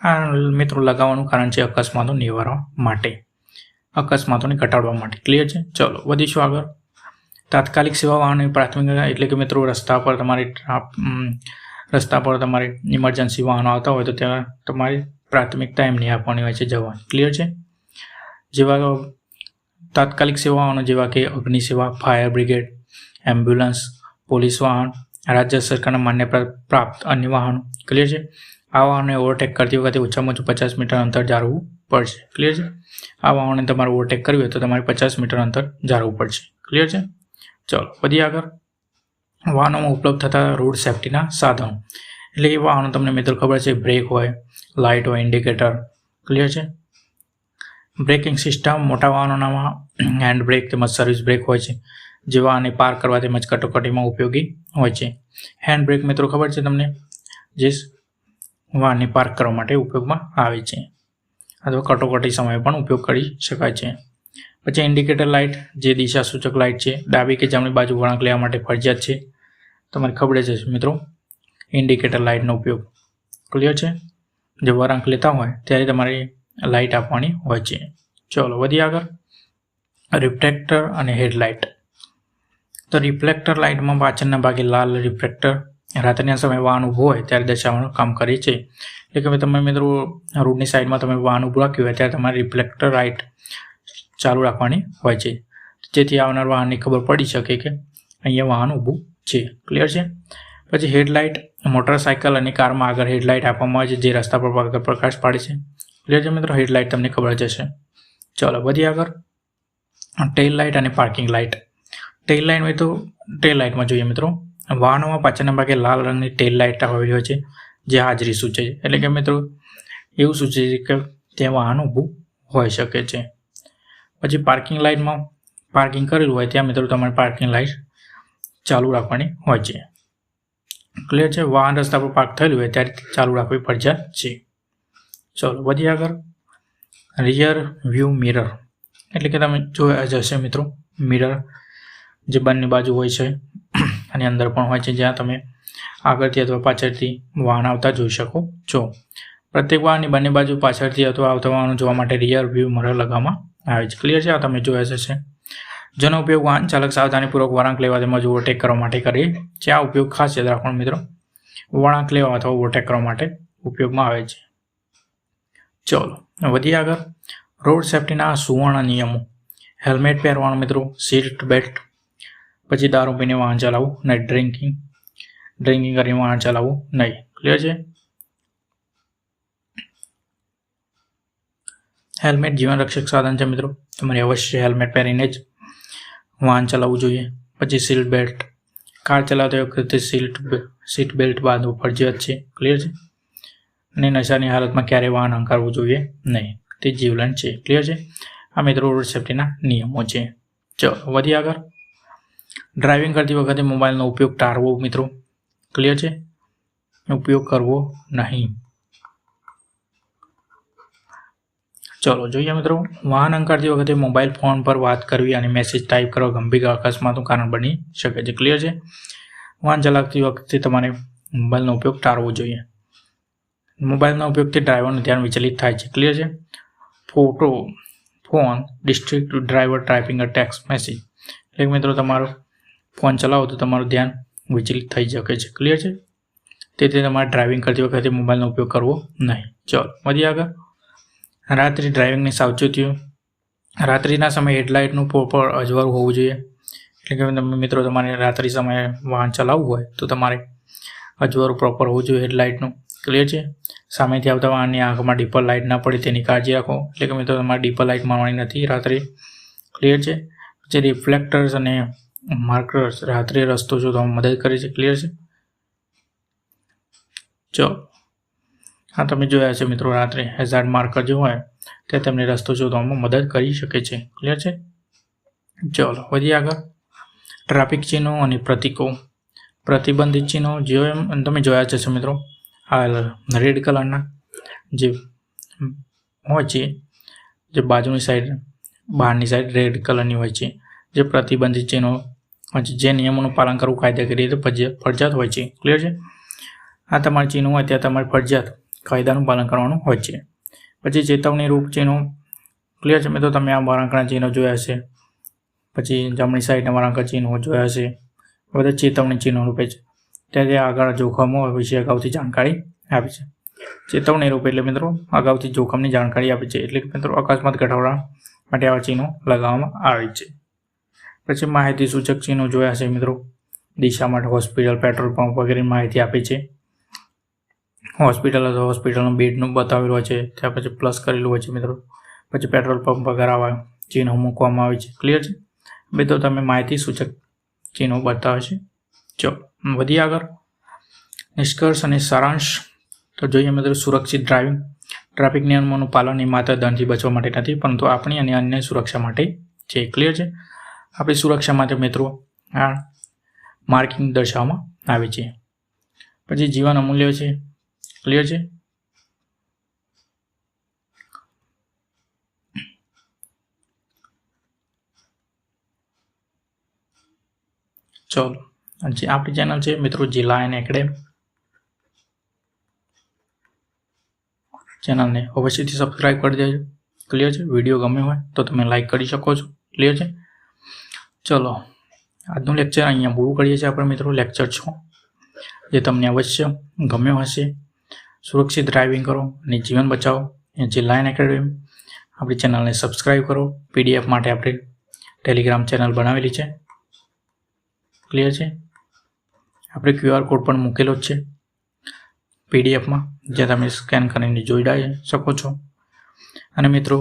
આ મિત્રો લગાવવાનું કારણ છે અકસ્માતો નિવારવા માટે, અકસ્માતોને ઘટાડવા માટે. ક્લિયર છે. ચલો વધીશું આગળ. તાત્કાલિક સેવા વાહનની પ્રાથમિક એટલે કે મિત્રો રસ્તા પર તમારે ઇમરજન્સી વાહનો આવતા હોય તો ત્યાં તમારી પ્રાથમિકતા એમની આપવાની હોય છે જવાની. ક્લિયર છે. જેવા તાત્કાલિક સેવાઓનો જેવા કે અગ્નિ સેવા, ફાયર બ્રિગેડ, એમ્બ્યુલન્સ, પોલીસ વાહન, રાજ્ય સરકારના માન્યતા પ્રાપ્ત અન્ય વાહનો. ક્લિયર છે. આ વાહનને ઓવરટેક કરતી વખતે ઓછામાં ઓછું 50 મીટર અંતર જાળવવું પડશે. ક્લિયર છે. આ વાહનને તમારે ઓવરટેક કરવી હોય તો તમારે 50 મીટર અંતર જાળવવું પડશે. ક્લિયર છે. ચલો વધી આગળ. વાહનોમાં ઉપલબ્ધ થતા રોડ સેફ્ટીના સાધનો એટલે કે વાહનો તમને મિત્રો ખબર છે બ્રેક હોય, લાઇટ હોય ઇન્ડિકેટર. ક્લિયર છે. બ્રેકિંગ સિસ્ટમ મોટા વાહનોનામાં હેન્ડ બ્રેક તેમજ સર્વિસ બ્રેક હોય છે, જે વાહનને પાર્ક કરવા તેમજ કટોકટીમાં ઉપયોગી હોય છે. હેન્ડ બ્રેક મિત્રો ખબર છે તમને, જે વાહનને પાર્ક કરવા માટે ઉપયોગમાં આવે છે અથવા કટોકટી સમયે પણ ઉપયોગ કરી શકાય છે. પછી ઇન્ડિકેટર લાઇટ, જે દિશા સૂચક લાઇટ છે, ડાબી કે જમણી બાજુ વળાંક લેવા માટે ફરજિયાત છે. તમારે ખબર જ હશે મિત્રો ઇન્ડિકેટર લાઇટનો ઉપયોગ. ક્લિયર છે. જે વળાંક લેતા હોય ત્યારે તમારે લાઇટ આપવાની હોય છે. ચલો વધીએ આગળ. રિફ્લેક્ટર અને હેડલાઇટ. તો રિફ્લેક્ટર લાઇટમાં પાછળના ભાગે લાલ રિફ્લેક્ટર રાત્રિના સમયે વાહન ઊભું હોય ત્યારે દર્શાવવાનું કામ કરે છે. એટલે કે તમે મિત્રો રોડની સાઈડમાં તમે વાહન ઊભું રાખ્યું હોય ત્યારે તમારે રિફ્લેક્ટર લાઇટ ચાલુ રાખવાની હોય છે, જેથી આવનાર વાહનને ખબર પડી શકે કે અહીંયા વાહન ઊભું છે. ક્લિયર છે. પછી હેડલાઇટ, મોટરસાઇકલ અને કારમાં આગળ હેડલાઇટ આપવામાં આવે છે, જે રસ્તા પર પ્રકાશ પાડે છે. ક્લિયર છે મિત્રો. હેડલાઇટ તમને ખબર જ હશે. ચલો વધીએ આગળ. ટેલ લાઇટ અને પાર્કિંગ લાઇટ. ટેલ લાઇટ હોય તો ટેલ લાઇટમાં જોઈએ મિત્રો, વાહનોમાં પાછળના ભાગે લાલ રંગની ટેલ લાઇટ આવેલી હોય છે, જે હાજરી સૂચવે છે. એટલે કે મિત્રો એવું સૂચવે છે કે ત્યાં વાહન ઊભું હોઈ શકે છે. પછી પાર્કિંગ લાઇટમાં પાર્કિંગ કરેલું હોય ત્યાં મિત્રો તમારે પાર્કિંગ લાઇટ ચાલુ રાખવાની હોય છે. ક્લિયર છે. વાહન રસ્તા પર પાર્ક થયેલું હોય ત્યારે ચાલુ રાખવી ફરજિયાત છે. ચલો વધીએ આગળ. રિયર વ્યૂ મિરર, એટલે કે તમે જોયા જ હશે મિત્રો મિરર, જે બંને બાજુ હોય છે અને અંદર પણ હોય છે, જ્યાં તમે આગળથી અથવા પાછળથી વાહન આવતા જોઈ શકો છો. પ્રત્યેક વાહનની બંને બાજુ પાછળથી અથવા આવતા વાહનો જોવા માટે રિયર વ્યૂ મિરર લગાવવામાં આવે છે. ક્લિયર છે. આ તમે જોયા જ હશે. જેનો ઉપયોગ વાહન ચાલક સાવધાનીપૂર્વક વળાંક લેવા તેમજ ઓવરટેક કરવા માટે કરે છે. આ ઉપયોગ ખાસ યાદ રાખવાનો મિત્રો, વળાંક લેવા અથવા ઓવરટેક કરવા માટે ઉપયોગમાં આવે છે. ચલો વધીએ આગળ. રોડ સેફ્ટીના સુવર્ણ નિયમો. હેલ્મેટ પહેરવાનું મિત્રો, સીટ બેલ્ટ, પછી દારૂ પીને વાહન ચલાવવું નહીં, ડ્રિંકિંગ કરીને વાહન ચલાવવું નહીં. ક્લિયર છે. હેલ્મેટ જીવન રક્ષક સાધન છે મિત્રો, તમારે અવશ્ય હેલ્મેટ પહેરીને જ વાહન ચલાવવું જોઈએ. પછી સીટ બેલ્ટ, કાર ચલાવતી વખતે સીટ બેલ્ટ બાંધવું ફરજિયાત છે. ક્લિયર છે. અને નશાની હાલતમાં ક્યારેય વાહન હંકારવું જોઈએ નહીં, તે જીવલેણ છે. ક્લિયર છે. આ મિત્રો રોડ સેફ્ટીના નિયમો છે. ચલો વધીએ આગળ. ડ્રાઇવિંગ કરતી વખતે મોબાઈલનો ઉપયોગ ટાળવો મિત્રો. ક્લિયર છે. ઉપયોગ કરવો નહીં. ચલો જોઈએ મિત્રો. વાહન હંકારતી વખતે મોબાઈલ ફોન પર વાત કરવી અને મેસેજ ટાઈપ કરવા ગંભીર અકસ્માતનું કારણ બની શકે છે. ક્લિયર છે. વાહન ચલાવતી વખતે તમારે મોબાઈલનો ઉપયોગ ટાળવો જોઈએ. મોબાઈલના ઉપયોગથી ડ્રાઈવરનું ધ્યાન વિચલિત થાય છે. ક્લિયર છે. ફોન ડિસ્ટ્રિક્ટ ડ્રાઈવર ટાઈપિંગ અ ટેક્સ્ટ મેસેજ, એટલે મિત્રો તમારો ફોન ચલાવો તો તમારું ધ્યાન વિચલિત થઈ શકે છે. ક્લિયર છે. તેથી તમારે ડ્રાઇવિંગ કરતી વખતે મોબાઈલનો ઉપયોગ કરવો નહીં. ચલો વધીએ આગળ. રાત્રિ ડ્રાઇવિંગની સાવચેતીઓ. રાત્રિના સમયે હેડલાઇટનું પ્રોપર અજવાળું હોવું જોઈએ. એટલે કે તમે મિત્રો તમારે રાત્રિ સમયે વાહન ચલાવવું હોય તો તમારે અજવાળું પ્રોપર હોવું જોઈએ હેડલાઇટનું. ક્લિયર છે. સામેથી આવતા વાહનની આંખમાં ડીપર લાઇટ ના પડે તેની કાળજી રાખો. એટલે કે મિત્રો તમારે ડીપર લાઇટ મારવાની નથી રાત્રે. ક્લિયર છે. પછી રિફ્લેક્ટર્સ અને માર્કર્સ રાત્રે રસ્તો શોધવામાં મદદ કરે છે. ક્લિયર છે. ચલો હા તમે જોયા છે મિત્રો, રાત્રે હેઝાર્ડ માર્કર જે હોય તે તમને રસ્તો શોધવામાં મદદ કરી શકે છે. ક્લિયર છે. ચલો વધીએ આગળ. ટ્રાફિક ચિહ્નો અને પ્રતીકો. પ્રતિબંધિત ચિહ્નો જે તમે જોયા જ હશે મિત્રો, આ રેડ કલરના જે હોય છે, જે બાજુની સાઈડ બહારની સાઈડ રેડ કલરની હોય છે, જે પ્રતિબંધિત ચિહ્નો હોય છે, જે નિયમોનું પાલન કરવું કાયદાકીય રીતે ફરજિયાત હોય છે. ક્લિયર છે. આ તમારા ચિહ્નો હોય ત્યાં તમારે ફરજિયાત કાયદાનું પાલન કરવાનું હોય છે. પછી ચેતવણી રૂપ ચિહ્નો. ક્લિયર છે મિત્રો, તમે આ વળાંકના ચિહ્નો જોયા હશે. પછી જમણી સાઈડના વળાંકના ચિહ્નો જોયા હશે. બધા ચેતવણી ચિહ્નો રૂપે છે. ત્યારે આગળ જોખમો વિશે અગાઉથી જાણકારી આપે છે. ચેતવણી રૂપ એટલે મિત્રો અગાઉથી જોખમની જાણકારી આપે છે. એટલે કે મિત્રો અકસ્માત ઘટાડવા માટે આવા ચિહ્નો લગાવવામાં આવે છે. પછી માહિતી સૂચક ચિહ્નો જોયા હશે મિત્રો, દિશા માટે હોસ્પિટલ, પેટ્રોલ પંપ વગેરેની માહિતી આપે છે. હોસ્પિટલ અથવા હોસ્પિટલનું બેડનું બતાવેલું હોય છે, ત્યાં પછી પ્લસ કરેલું હોય છે મિત્રો. પછી પેટ્રોલ પંપ વગેરે આવા ચિહ્નો મૂકવામાં આવે છે. ક્લિયર છે. મિત્રો તમે માહિતી સૂચક ચિહ્નો બતાવે છે. ચલો વધીએ આગળ. નિષ્કર્ષ અને સારાંશ. તો જોઈએ મિત્રો સુરક્ષિત ડ્રાઇવિંગ. ટ્રાફિક નિયમોનું પાલન એ માત્ર દંડથી બચવા માટે નથી, પરંતુ આપણી અને અન્ય સુરક્ષા માટે છે. ક્લિયર છે. આપણી સુરક્ષા માટે મિત્રો આ માર્કિંગ દર્શાવવામાં આવે છે. પછી જીવન અમૂલ્ય છે. ક્લિયર છે. ચલો, જે આપણી ચેનલ છે મિત્રો જિલ્લા એન્ડ એકેડેમી, ચેનલને અવશ્યથી સબસ્ક્રાઇબ કરી દેજો. ક્લિયર છે. વિડીયો ગમે હોય તો તમે લાઈક કરી શકો છો. ક્લિયર છે. ચલો, આજનું લેક્ચર અહીંયા પૂરું કરીએ છીએ આપણે મિત્રો. લેક્ચર 6 જે તમને અવશ્ય ગમ્યો હશે. સુરક્ષિત ડ્રાઇવિંગ કરો અને જીવન બચાવો. જિલ્લા એન્ડ એકેડેમી આપણી ચેનલને સબસ્ક્રાઇબ કરો. પીડીએફ માટે આપણે ટેલિગ્રામ ચેનલ બનાવેલી છે. ક્લિયર છે. આપણે QR કોડ પણ મૂકેલો જ છે પીડીએફમાં, જે તમે સ્કેન કરીને જોઈ શકો છો. અને મિત્રો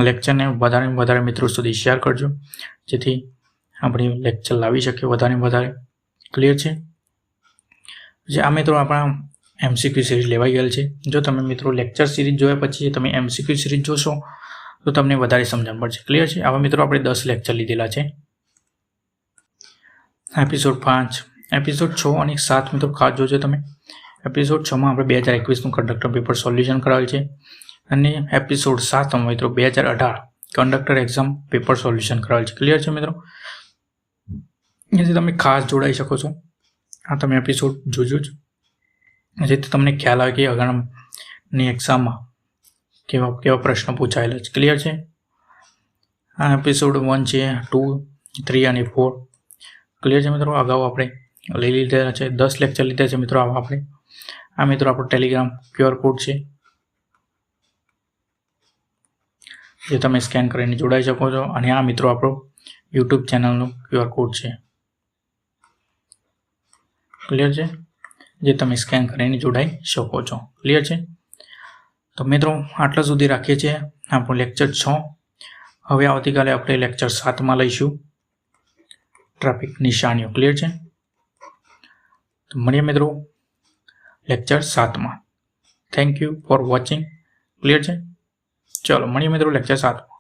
લેક્ચરને વધારે મિત્રો સુધી શેર કરજો, જેથી આપણે લેક્ચર લાવી શકીએ વધારે. ક્લિયર છે. જે આ મિત્રો આપણા MCQ સિરીઝ લેવાઈ ગયેલ છે. જો તમે મિત્રો લેક્ચર સિરીઝ જોયા પછી તમે MCQ સિરીઝ જોશો તો તમને વધારે સમજણ પડશે. ક્લિયર છે. આવા મિત્રો આપણે 10 લેક્ચર લીધેલા છે. એપિસોડ 5, એપિસોડ 6 અને 7 મિત્રો ખાસ જોજો તમે. એપિસોડ 6માં આપણે 2021નું કંડક્ટર પેપર સોલ્યુશન કરાવેલ છે, અને એપિસોડ 7માં મિત્રો 2018 કંડક્ટર એક્ઝામ પેપર સોલ્યુશન કરાવેલ છે. ક્લિયર છે મિત્રો. જેથી તમે ખાસ જોડાઈ શકો છો. આ તમે એપિસોડ જોજો જ, જેથી તમને ખ્યાલ આવે કે આગળની એક્ઝામમાં કેવા પ્રશ્નો પૂછાયેલા છે. ક્લિયર છે. આ એપિસોડ 1 છે, 2, 3 અને 4. ક્લિયર છે મિત્રો. અગાઉ આપણે લઈ લીધેલા છે, 10 લેક્ચર લીધા છે મિત્રો. આ મિત્રો આપણો ટેલિગ્રામ QR કોડ છે, જે તમે સ્કેન કરીને જોડાઈ શકો છો. અને આ મિત્રો આપણો YouTube ચેનલનો QR કોડ છે. ક્લિયર છે. જે તમે સ્કેન કરીને જોડાઈ શકો છો. ક્લિયર છે. તો મિત્રો આટલા સુધી રાખીએ છીએ આપણું લેક્ચર 6. હવે આવતીકાલે આપણે લેક્ચર 7માં લઈશું ટ્રાફિક નિશાનીઓ. ક્લિયર છે. તો મળીએ મિત્રો લેક્ચર 7માં. Thank you for watching. Clear છે. ચલો મળીએ મિત્રો લેક્ચર 7માં.